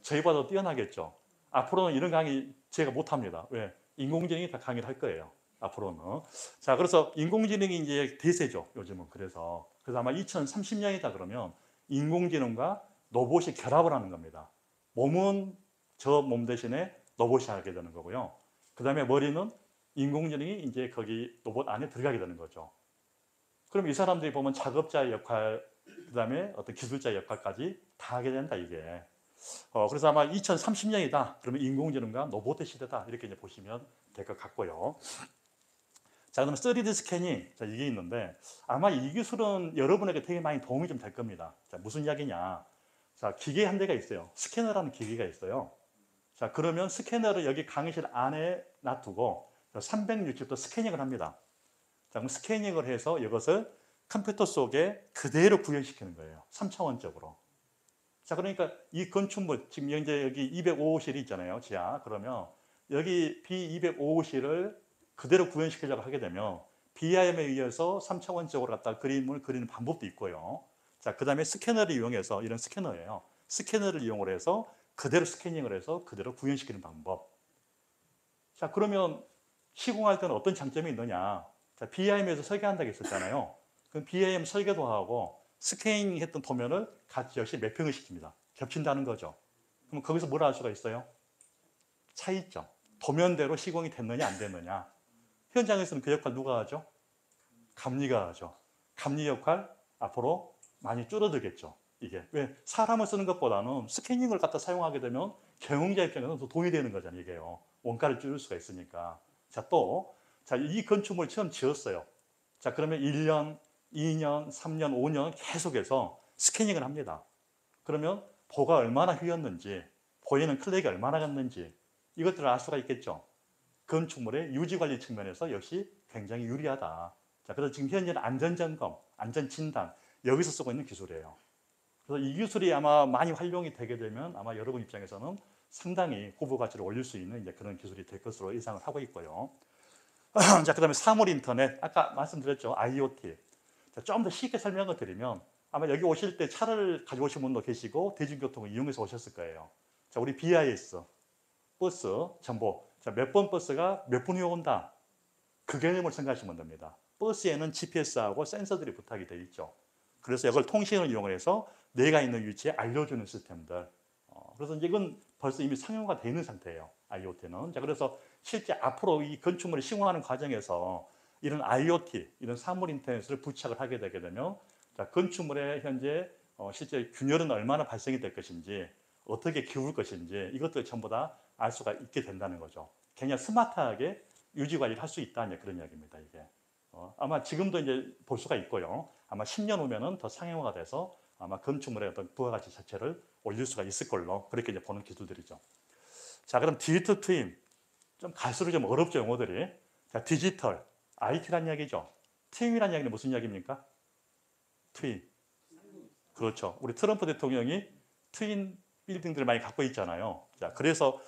저희보다 더 뛰어나겠죠. 앞으로는 이런 강의 제가 못합니다. 왜? 인공지능이 다 강의를 할 거예요. 앞으로는. 자, 그래서 인공지능이 이제 대세죠. 요즘은. 그래서 아마 2030년이다 그러면 인공지능과 로봇이 결합을 하는 겁니다. 몸은 저 몸 대신에 로봇이 하게 되는 거고요. 그 다음에 머리는 인공지능이 이제 거기 로봇 안에 들어가게 되는 거죠. 그럼 이 사람들이 보면 작업자의 역할, 그 다음에 어떤 기술자의 역할까지 다 하게 된다, 이게. 그래서 아마 2030년이다. 그러면 인공지능과 로봇의 시대다. 이렇게 이제 보시면 될 것 같고요. 자, 그러면 3D 스캐닝. 자, 이게 있는데 아마 이 기술은 여러분에게 되게 많이 도움이 좀 될 겁니다. 자, 무슨 이야기냐. 자, 기계 한 대가 있어요. 스캐너라는 기계가 있어요. 자, 그러면 스캐너를 여기 강의실 안에 놔두고 360도 스캐닝을 합니다. 자, 그럼 스캐닝을 해서 이것을 컴퓨터 속에 그대로 구현시키는 거예요. 3차원적으로. 자, 그러니까 이 건축물, 지금 현재 여기 205호실이 있잖아요. 지하. 그러면 여기 B205호실을 그대로 구현시키려고 하게 되면 BIM에 의해서 3차원적으로 갖다 그림을 그리는 방법도 있고요. 자, 그 다음에 스캐너를 이용해서, 이런 스캐너예요. 스캐너를 이용을 해서 그대로 스캐닝을 해서 그대로 구현시키는 방법. 자, 그러면 시공할 때는 어떤 장점이 있느냐. 자, BIM에서 설계한다고 했었잖아요. 그럼 BIM 설계도 하고 스캐닝 했던 도면을 같이 역시 매핑을 시킵니다. 겹친다는 거죠. 그럼 거기서 뭘 알 수가 있어요? 차이점. 도면대로 시공이 됐느냐 안 됐느냐. 현장에서는 그 역할 누가 하죠? 감리가 하죠. 감리 역할 앞으로 많이 줄어들겠죠. 이게 왜 사람을 쓰는 것보다는 스캐닝을 갖다 사용하게 되면 경영자 입장에서는 더 돈이 되는 거잖아요. 이게요. 원가를 줄일 수가 있으니까. 자, 또 이 건축물을 처음 지었어요. 자, 그러면 1년, 2년, 3년, 5년 계속해서 스캐닝을 합니다. 그러면 보가 얼마나 휘었는지, 보이는 클레이가 얼마나 갔는지 이것들을 알 수가 있겠죠. 건축물의 유지관리 측면에서 역시 굉장히 유리하다. 자, 그래서 지금 현재는 안전점검, 안전진단 여기서 쓰고 있는 기술이에요. 그래서 이 기술이 아마 많이 활용이 되게 되면 아마 여러분 입장에서는 상당히 후보 가치를 올릴 수 있는 이제 그런 기술이 될 것으로 예상을 하고 있고요. 자, 그 다음에 사물 인터넷, 아까 말씀드렸죠. IoT. 자, 좀 더 쉽게 설명을 드리면 아마 여기 오실 때 차를 가져오신 분도 계시고 대중교통을 이용해서 오셨을 거예요. 자, 우리 BIS, 버스, 정보. 자, 몇 번 버스가 몇 분 후에 온다. 그 개념을 생각하시면 됩니다. 버스에는 GPS하고 센서들이 부탁이 되어 있죠. 그래서 이걸 통신을 이용해서 내가 있는 위치에 알려주는 시스템들. 그래서 이제 이건 벌써 이미 상용화가 되어 있는 상태예요. IoT는. 자, 그래서 실제 앞으로 이 건축물을 시공하는 과정에서 이런 IoT, 이런 사물 인터넷을 부착을 하게 되게 되면 자, 건축물에 현재 실제 균열은 얼마나 발생이 될 것인지 어떻게 키울 것인지 이것들 전부 다 알 수가 있게 된다는 거죠. 그냥 스마트하게 유지 관리를 할 수 있다는 그런 이야기입니다. 이게 아마 지금도 이제 볼 수가 있고요. 아마 10년 후면은 더 상용화가 돼서 아마 건축물의 어떤 부가가치 자체를 올릴 수가 있을 걸로 그렇게 이제 보는 기술들이죠. 자, 그럼 디지털 트윈 좀 갈수록 좀 어렵죠 용어들이. 자, 디지털 IT란 이야기죠. 트윈이란 이야기는 무슨 이야기입니까? 트윈. 그렇죠. 우리 트럼프 대통령이 트윈 빌딩들을 많이 갖고 있잖아요. 자, 그래서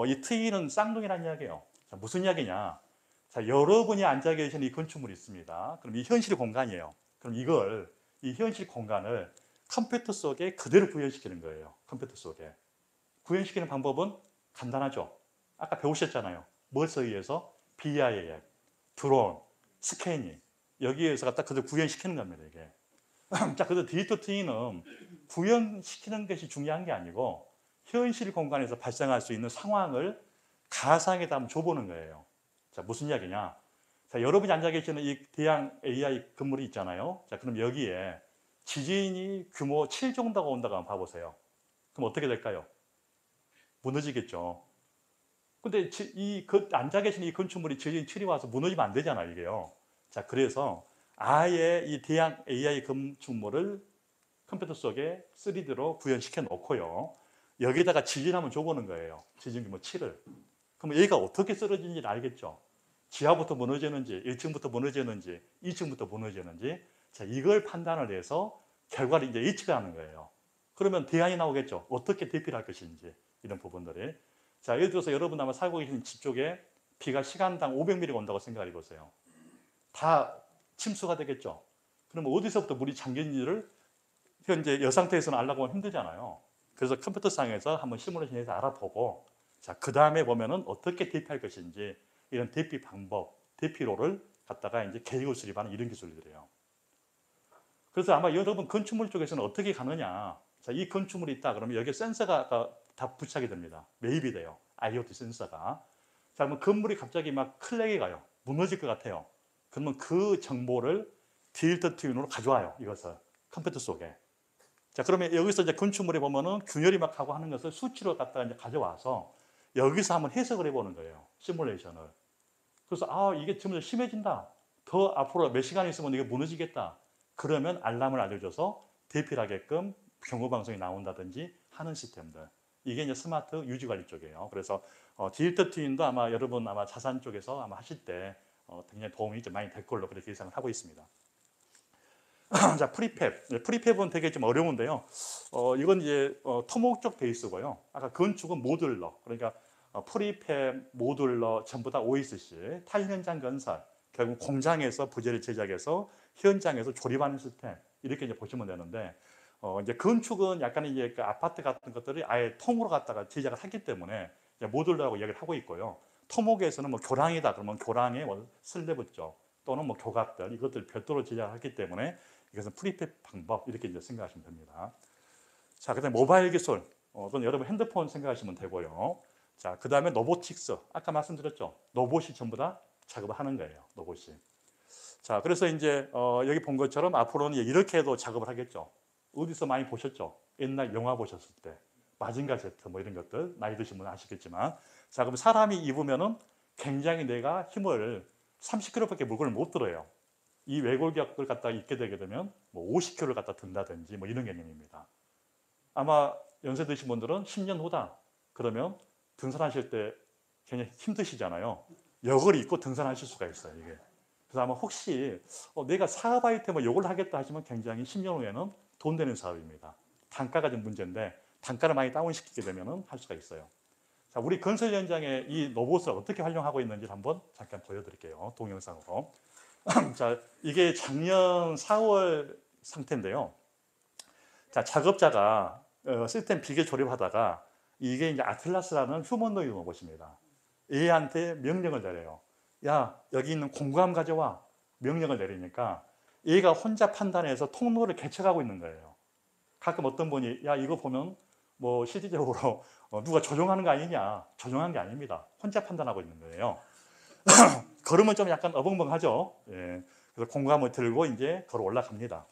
이 트윈은 쌍둥이라는 이야기예요. 자, 무슨 이야기냐? 자, 여러분이 앉아 계신 이 건축물이 있습니다. 그럼 이 현실 공간이에요. 그럼 이 현실 공간을 컴퓨터 속에 그대로 구현시키는 거예요. 컴퓨터 속에. 구현시키는 방법은 간단하죠. 아까 배우셨잖아요. 무엇에 의해서? BIM, 드론, 스캐닝. 여기에서 갖다 그대로 구현시키는 겁니다, 이게. 자, 그래서 디지털 트윈은 구현시키는 것이 중요한 게 아니고 현실 공간에서 발생할 수 있는 상황을 가상에다 한번 줘보는 거예요. 자, 무슨 이야기냐? 자, 여러분이 앉아 계시는 이 대양 AI 건물이 있잖아요. 자, 그럼 여기에 지진이 규모 7 정도가 온다고 한번 봐보세요. 그럼 어떻게 될까요? 무너지겠죠. 근데 앉아 계신 이 건축물이 지진 7이 와서 무너지면 안 되잖아요, 이게요. 자, 그래서 아예 이 대양 AI 건축물을 컴퓨터 속에 3D로 구현시켜 놓고요. 여기다가 지진 한번 줘보는 거예요. 지진 규모 7을. 그럼 얘가 어떻게 쓰러지는지 알겠죠? 지하부터 무너지는지, 1층부터 무너지는지, 2층부터 무너지는지, 자, 이걸 판단을 해서 결과를 이제 예측을 하는 거예요. 그러면 대안이 나오겠죠. 어떻게 대피를 할 것인지, 이런 부분들이. 자, 예를 들어서 여러분 아마 살고 계신 집 쪽에 비가 시간당 500mm가 온다고 생각해 보세요. 다 침수가 되겠죠. 그러면 어디서부터 물이 잠겼는지를 현재 이 상태에서는 알라고 하면 힘들잖아요. 그래서 컴퓨터상에서 한번 시뮬레이션해서 알아보고 자, 그 다음에 보면은 어떻게 대피할 것인지 이런 대피 방법, 대피로를 갖다가 이제 계획을 수립하는 이런 기술들이에요. 그래서 아마 여러분 건축물 쪽에서는 어떻게 가느냐. 자, 이 건축물이 있다. 그러면 여기에 센서가 다 부착이 됩니다. 매입이 돼요. IoT 센서가. 자, 그러면 건물이 갑자기 막 클렉이 가요. 무너질 것 같아요. 그러면 그 정보를 디지털 트윈으로 가져와요. 이것을 컴퓨터 속에. 자, 그러면 여기서 이제 건축물에 보면은 균열이 막 하고 하는 것을 수치로 갖다가 이제 가져와서 여기서 한번 해석을 해보는 거예요. 시뮬레이션을. 그래서 이게 점점 심해진다. 더 앞으로 몇 시간 있으면 이게 무너지겠다. 그러면 알람을 알려줘서 대피를 하게끔 경고 방송이 나온다든지 하는 시스템들. 이게 이제 스마트 유지관리 쪽이에요. 그래서 디지털 트윈도 아마 여러분 아마 자산 쪽에서 아마 하실 때 굉장히 도움이 좀 많이 될 걸로 그렇게 예상을 하고 있습니다. 자, 프리팹. 프리팹은 되게 좀 어려운데요. 이건 이제 토목적 베이스고요. 아까 건축은 모듈러. 그러니까 프리팹, 모듈러 전부 다 OSC, 탈현장 건설. 결국 공장에서 부재를 제작해서 현장에서 조립하는 시스템. 이렇게 이제 보시면 되는데 이제 건축은 약간 이제 그 아파트 같은 것들이 아예 통으로 갖다가 제작을 하기 때문에 모듈러라고 이야기를 하고 있고요. 토목에서는 뭐 교량이다 그러면 교량의 슬래브 쪽 또는 뭐 교각들 이것들 별도로 제작하기 때문에 이것은 프리팹 방법 이렇게 이제 생각하시면 됩니다. 자, 그다음에 모바일 기술, 또는 여러분 핸드폰 생각하시면 되고요. 자, 그다음에 로보틱스, 아까 말씀드렸죠. 로봇이 전부 다 작업을 하는 거예요. 로봇이. 자, 그래서 이제 여기 본 것처럼 앞으로는 이렇게 해도 작업을 하겠죠. 어디서 많이 보셨죠? 옛날 영화 보셨을 때 마징가 제트 뭐 이런 것들 나이 드신 분은 아시겠지만, 자, 그럼 사람이 입으면은 굉장히 내가 힘을 30kg밖에 물건을 못 들어요. 이 외골격을 갖다 입게 되게 되면 뭐 50kg를 갖다 든다든지 뭐 이런 개념입니다. 아마 연세 드신 분들은 10년 후다. 그러면 등산하실 때 굉장히 힘드시잖아요. 이걸 입고 등산하실 수가 있어요, 이게. 그래서 아마 혹시 내가 사업 아이템을 이걸 하겠다 하시면 굉장히 10년 후에는 돈 되는 사업입니다. 단가가 좀 문제인데 단가를 많이 다운시키게 되면 할 수가 있어요. 자, 우리 건설 현장에 이 로봇을 어떻게 활용하고 있는지 한번 잠깐 보여드릴게요. 동영상으로. 자, 이게 작년 4월 상태인데요. 자, 작업자가 시스템 비교 조립하다가 이게 이제 아틀라스라는 휴머노이드 로봇입니다. 얘한테 명령을 내려요. 야, 여기 있는 공구함 가져와. 명령을 내리니까 얘가 혼자 판단해서 통로를 개척하고 있는 거예요. 가끔 어떤 분이 야, 이거 보면 뭐 실질적으로 누가 조종하는 거 아니냐. 조종한 게 아닙니다. 혼자 판단하고 있는 거예요. 걸으면 좀 약간 어벙벙하죠. 예. 그래서 공구함을 들고 이제 걸어 올라갑니다.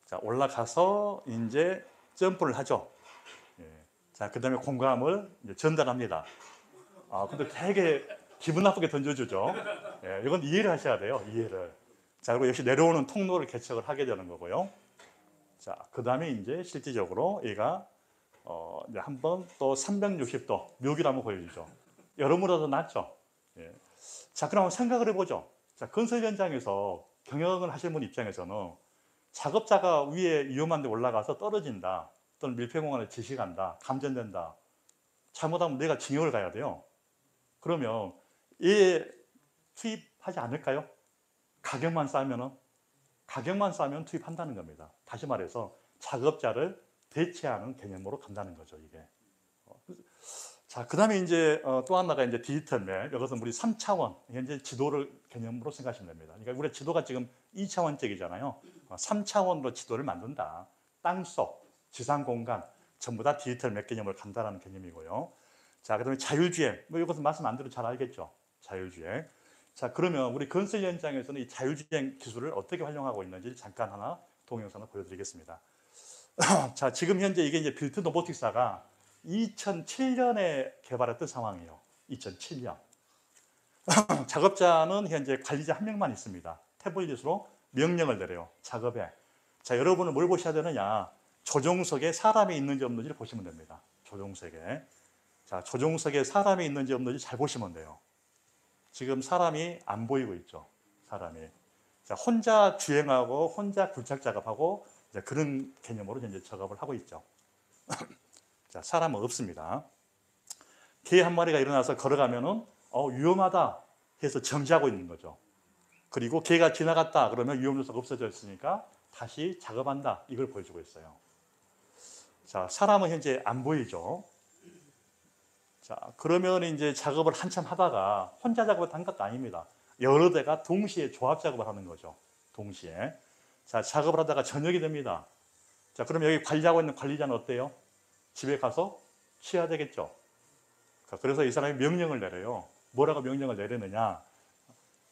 자, 올라가서 이제 점프를 하죠. 예. 자, 그 다음에 공구함을 이제 전달합니다. 아, 근데 되게 기분 나쁘게 던져주죠. 예, 이건 이해를 하셔야 돼요. 이해를. 자, 그리고 역시 내려오는 통로를 개척을 하게 되는 거고요. 자, 그 다음에 이제 실질적으로 얘가 이제 한번 또 360도 묘기를 한번 보여주죠. 여러모로 더 낫죠. 예. 자, 그럼 한번 생각을 해보죠. 자, 건설 현장에서 경영을 하시는 분 입장에서는 작업자가 위에 위험한 데 올라가서 떨어진다. 또는 밀폐공간에 지시간다. 감전된다. 잘못하면 내가 징역을 가야 돼요. 그러면 얘 투입하지 않을까요? 가격만 싸면 투입한다는 겁니다. 다시 말해서 작업자를 대체하는 개념으로 간다는 거죠, 이게. 자, 그 다음에 이제 또 하나가 이제 디지털 맵. 이것은 우리 3차원, 현재 지도를 개념으로 생각하시면 됩니다. 그러니까 우리 지도가 지금 2차원적이잖아요. 3차원으로 지도를 만든다. 땅속, 지상 공간, 전부 다 디지털 맵 개념을 간다는 개념이고요. 자, 그 다음에 자율주행. 뭐 이것은 말씀 안 드려도 잘 알겠죠. 자율주행. 자, 그러면 우리 건설 현장에서는 이 자율주행 기술을 어떻게 활용하고 있는지 잠깐 하나 동영상을 보여드리겠습니다. 자, 지금 현재 이게 이제 빌트 로보틱사가 2007년에 개발했던 상황이에요. 2007년. 작업자는 현재 관리자 한 명만 있습니다. 태블릿으로 명령을 내려요. 작업에. 자, 여러분은 뭘 보셔야 되느냐? 조종석에 사람이 있는지 없는지를 보시면 됩니다. 조종석에. 자, 조종석에 사람이 있는지 없는지 잘 보시면 돼요. 지금 사람이 안 보이고 있죠. 사람이. 자, 혼자 주행하고 혼자 굴착 작업하고 그런 개념으로 현재 작업을 하고 있죠. 자, 사람은 없습니다. 개 한 마리가 일어나서 걸어가면은 위험하다 해서 정지하고 있는 거죠. 그리고 개가 지나갔다 그러면 위험 요소가 없어졌으니까 다시 작업한다. 이걸 보여주고 있어요. 자, 사람은 현재 안 보이죠. 자, 그러면 이제 작업을 한참 하다가 혼자 작업을 한 것도 아닙니다. 여러 대가 동시에 조합 작업을 하는 거죠. 동시에. 자, 작업을 하다가 저녁이 됩니다. 자, 그럼 여기 관리하고 있는 관리자는 어때요? 집에 가서 쉬어야 되겠죠. 그래서 이 사람이 명령을 내려요. 뭐라고 명령을 내리느냐?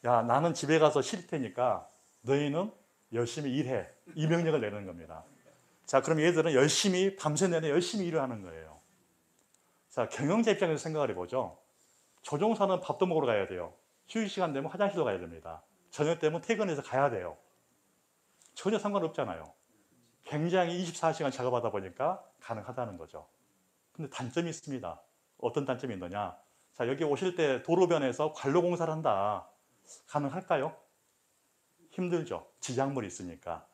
야, 나는 집에 가서 쉴 테니까 너희는 열심히 일해. 이 명령을 내리는 겁니다. 자, 그럼 얘들은 열심히 밤새 내내 열심히 일을 하는 거예요. 자, 경영자 입장에서 생각을 해보죠. 조종사는 밥도 먹으러 가야 돼요. 휴식 시간 되면 화장실도 가야 됩니다. 저녁 되면 퇴근해서 가야 돼요. 전혀 상관없잖아요. 굉장히 24시간 작업하다 보니까 가능하다는 거죠. 근데 단점이 있습니다. 어떤 단점이 있느냐? 자, 여기 오실 때 도로변에서 관로 공사를 한다. 가능할까요? 힘들죠. 지작물이 있으니까.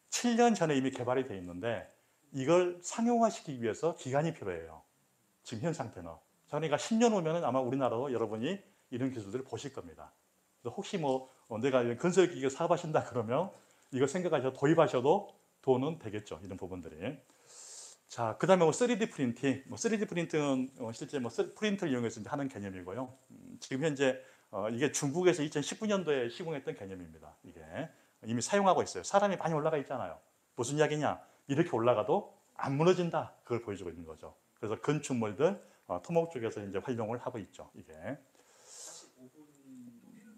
7년 전에 이미 개발이 되어 있는데 이걸 상용화시키기 위해서 기간이 필요해요. 지금 현 상태는. 그러니까 10년 후면 아마 우리나라도 여러분이 이런 기술들을 보실 겁니다. 그래서 혹시 내가 건설기계 사업하신다 그러면 이거 생각하셔서 도입하셔도 돈은 되겠죠. 이런 부분들이. 자, 그 다음에 3D 프린팅. 3D 프린팅은 실제 프린터를 이용해서 하는 개념이고요. 지금 현재 이게 중국에서 2019년도에 시공했던 개념입니다. 이게 이미 사용하고 있어요. 사람이 많이 올라가 있잖아요. 무슨 이야기냐? 이렇게 올라가도 안 무너진다. 그걸 보여주고 있는 거죠. 그래서 건축물들 토목 쪽에서 이제 활용을 하고 있죠. 이게.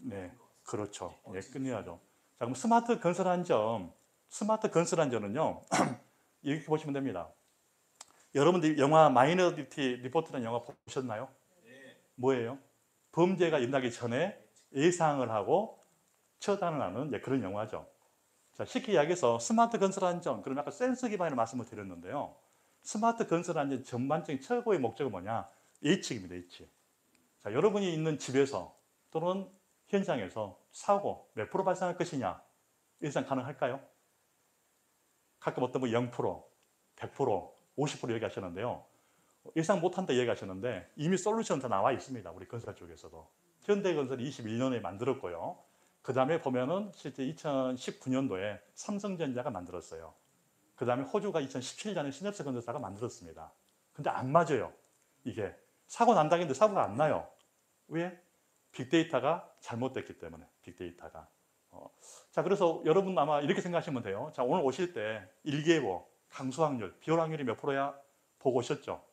네, 그렇죠. 예, 끝내야죠. 자, 그럼 스마트 건설 안전은요. 이렇게 보시면 됩니다. 여러분들 영화 마이너리티 리포트라는 영화 보셨나요? 뭐예요? 범죄가 일어나기 전에 예상을 하고 처단을 하는 그런 영화죠. 자, 쉽게 이야기해서 스마트 건설 안전, 그럼 아까 센서 기반의 말씀을 드렸는데요. 스마트 건설 안전 전반적인 최고의 목적은 뭐냐? 예측입니다. 예측. 자, 여러분이 있는 집에서 또는 현장에서 사고 몇 프로 발생할 것이냐? 일상 가능할까요? 가끔 어떤 분 0%, 100%, 50% 얘기하셨는데요. 일상 못한다 얘기하셨는데 이미 솔루션 다 나와 있습니다. 우리 건설 쪽에서도. 현대건설이 21년에 만들었고요. 그 다음에 보면은 실제 2019년도에 삼성전자가 만들었어요. 그 다음에 호주가 2017년에 시냅스 건설사가 만들었습니다. 근데 안 맞아요. 이게 사고 난다는데 사고가 안 나요. 왜? 빅데이터가 잘못됐기 때문에. 빅데이터가. 자, 그래서 여러분 아마 이렇게 생각하시면 돼요. 자, 오늘 오실 때 일기예보, 강수 확률, 비올 확률이 몇 프로야? 보고 오셨죠?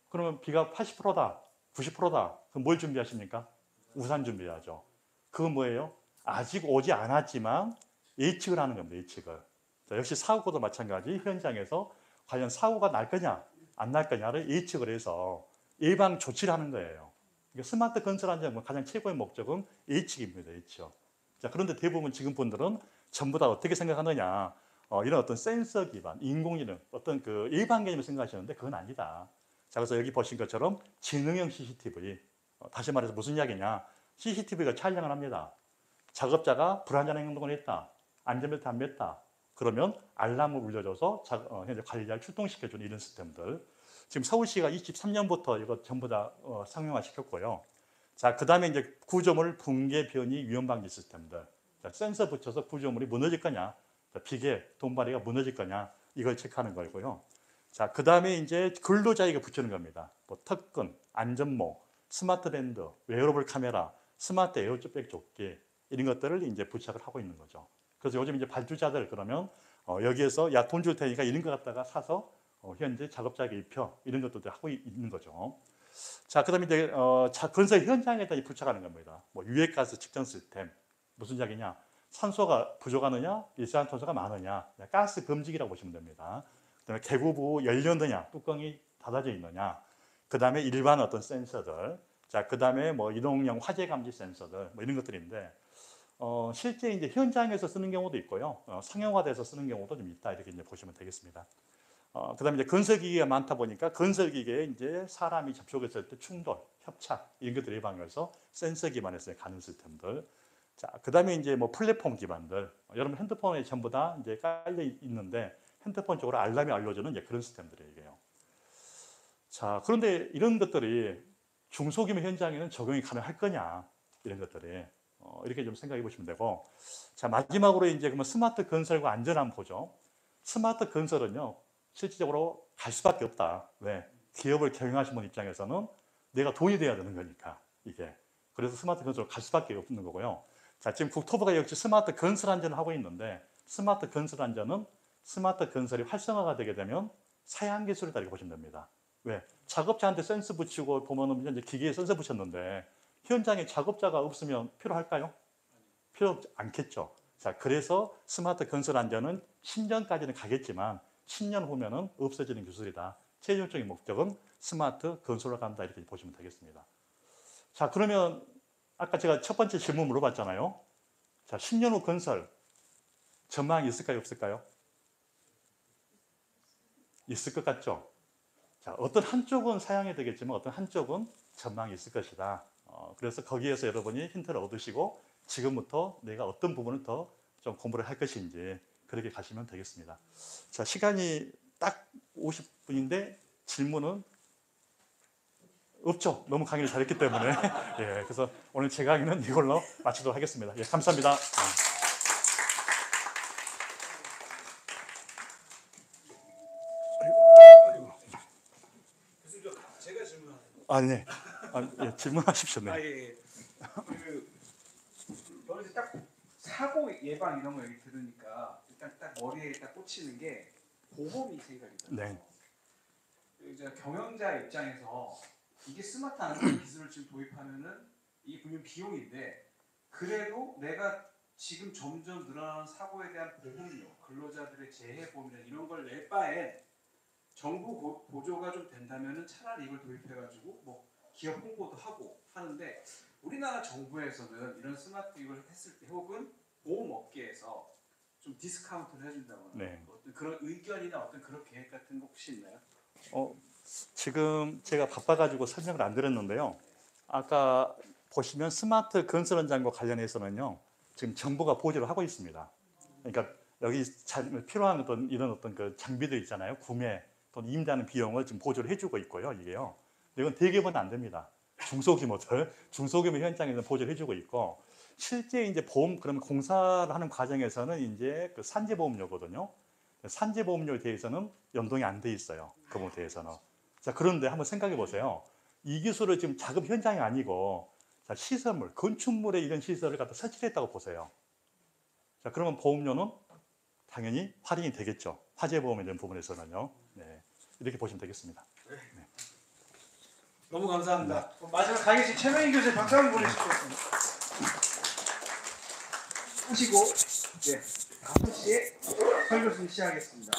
그러면 비가 80%다, 90%다. 그럼 뭘 준비하십니까? 우산 준비해야죠. 그건 뭐예요? 아직 오지 않았지만 예측을 하는 겁니다. 예측을. 자, 역시 사고도 마찬가지. 현장에서 과연 사고가 날 거냐, 안 날 거냐를 예측을 해서 예방 조치를 하는 거예요. 그러니까 스마트 건설 안전 가장 최고의 목적은 예측입니다. 예측. 자, 그런데 대부분 지금 분들은 전부 다 어떻게 생각하느냐? 이런 어떤 센서 기반, 인공지능, 어떤 그 예방 개념을 생각하시는데 그건 아니다. 자, 그래서 여기 보신 것처럼 지능형 CCTV. 다시 말해서 무슨 이야기냐? CCTV가 촬영을 합니다. 작업자가 불안전한 행동을 했다. 안전벨트 안 맸다. 그러면 알람을 울려줘서 현재 관리자를 출동시켜주는 이런 시스템들. 지금 서울시가 23년부터 이거 전부 다 상용화 시켰고요. 자, 그 다음에 이제 구조물 붕괴 변이 위험 방지 시스템들. 자, 센서 붙여서 구조물이 무너질 거냐, 자, 비계, 돈바리가 무너질 거냐, 이걸 체크하는 거고요. 자, 그 다음에 이제 근로자에게 붙이는 겁니다. 뭐 특근, 안전모, 스마트 밴드, 웨어러블 카메라, 스마트 에어백 조끼 이런 것들을 이제 부착을 하고 있는 거죠. 그래서 요즘 이제 발주자들 그러면 여기에서 야, 돈 줄 테니까 이런 거 갖다가 사서 현재 작업자에게 입혀 이런 것도 하고 있는 거죠. 자, 그다음에 이제 건설 현장에다 부착하는 겁니다. 뭐 유해가스 측정 시스템 무슨 이야기냐? 산소가 부족하느냐, 일산화탄소가 많으냐, 가스 검지기라고 보시면 됩니다. 그다음에 개구부 열렸느냐, 뚜껑이 닫아져 있느냐, 그다음에 일반 어떤 센서들, 자, 그다음에 뭐 이동형 화재 감지 센서들 뭐 이런 것들인데 실제 이제 현장에서 쓰는 경우도 있고요, 상용화돼서 쓰는 경우도 좀 있다 이렇게 이제 보시면 되겠습니다. 그다음에 이제 건설기계가 많다 보니까 건설기계에 이제 사람이 접촉했을 때 충돌, 협착 이런 것들 예방해서 센서 기반에서 가는 시스템들. 자, 그다음에 이제 뭐 플랫폼 기반들. 여러분 핸드폰에 전부 다 이제 깔려 있는데 핸드폰 쪽으로 알람이 알려주는 이제 그런 시스템들이에요. 자, 그런데 이런 것들이 중소규모 현장에는 적용이 가능할 거냐 이런 것들이 이렇게 좀 생각해 보시면 되고. 자, 마지막으로 이제 그러면 스마트 건설과 안전함 보죠. 스마트 건설은요, 실질적으로 갈 수밖에 없다. 왜? 기업을 경영하시는 분 입장에서는 내가 돈이 돼야 되는 거니까, 이게. 그래서 스마트 건설로 갈 수밖에 없는 거고요. 자, 지금 국토부가 역시 스마트 건설 안전을 하고 있는데, 스마트 건설 안전은 스마트 건설이 활성화가 되게 되면 사양 기술이다 이렇게 보시면 됩니다. 왜? 작업자한테 센서 붙이고 보면은 이제 기계에 센서 붙였는데 현장에 작업자가 없으면 필요할까요? 필요 않겠죠. 자, 그래서 스마트 건설 안전은 10년까지는 가겠지만 10년 후면은 없어지는 기술이다. 최종적인 목적은 스마트 건설로 간다 이렇게 보시면 되겠습니다. 자, 그러면 아까 제가 첫 번째 질문 물어봤잖아요. 자, 10년 후 건설 전망이 있을까요, 없을까요? 있을 것 같죠? 자, 어떤 한쪽은 사양이 되겠지만 어떤 한쪽은 전망이 있을 것이다. 그래서 거기에서 여러분이 힌트를 얻으시고 지금부터 내가 어떤 부분을 더 좀 공부를 할 것인지 그렇게 가시면 되겠습니다. 자, 시간이 딱 50분인데 질문은 없죠. 너무 강의를 잘했기 때문에. 예, 그래서 오늘 제 강의는 이걸로 마치도록 하겠습니다. 예, 감사합니다. 제가 질문하는 아, 네. 예, 질문하십시오. 네. 예, 예. 저는 딱 사고 예방 이런 거 얘기 들으니까 일단 딱 머리에 딱 꽂히는 게 보험이 생각이 나요. 네. 이제 경영자 입장에서 이게 스마트 안전 기술을 지금 도입하면은 이게 분명 비용인데 그래도 내가 지금 점점 늘어나는 사고에 대한 보험료, 근로자들의 재해 보험이나 이런 걸 낼 바엔 정부 보조가 좀 된다면은 차라리 이걸 도입해가지고 뭐 기업 홍보도 하고 하는데 우리나라 정부에서는 이런 스마트 이걸 했을 때 혹은 보험 업계에서 좀 디스카운트를 해준다거나 네. 어떤 그런 의견이나 어떤 그런 계획 같은 거 혹시 있나요? 지금 제가 바빠가지고 설명을 안 드렸는데요. 아까 보시면 스마트 건설 현장과 관련해서는요, 지금 정부가 보조를 하고 있습니다. 그러니까 여기 필요한 어떤 이런 어떤 그 장비들 있잖아요. 구매 또는 임대하는 비용을 지금 보조를 해주고 있고요. 이게요. 근데 이건 대기업은 안 됩니다. 중소규모 현장에서 보조를 해주고 있고, 실제 이제 보험 그러면 공사를 하는 과정에서는 이제 그 산재보험료거든요. 산재보험료에 대해서는 연동이 안 돼 있어요. 그 부분에 대해서는. 자, 그런데 한번 생각해 보세요. 이 기술을 지금 작업 현장이 아니고 자, 시설물, 건축물에 이런 시설을 갖다 설치했다고 보세요. 자, 그러면 보험료는 당연히 할인이 되겠죠. 화재 보험에 대한 부분에서는요. 네, 이렇게 보시면 되겠습니다. 너무 감사합니다. 마지막 강의실 최명희 교수의 박수 한번 보내주시죠. 하시고 5시에 설교를 시작하겠습니다.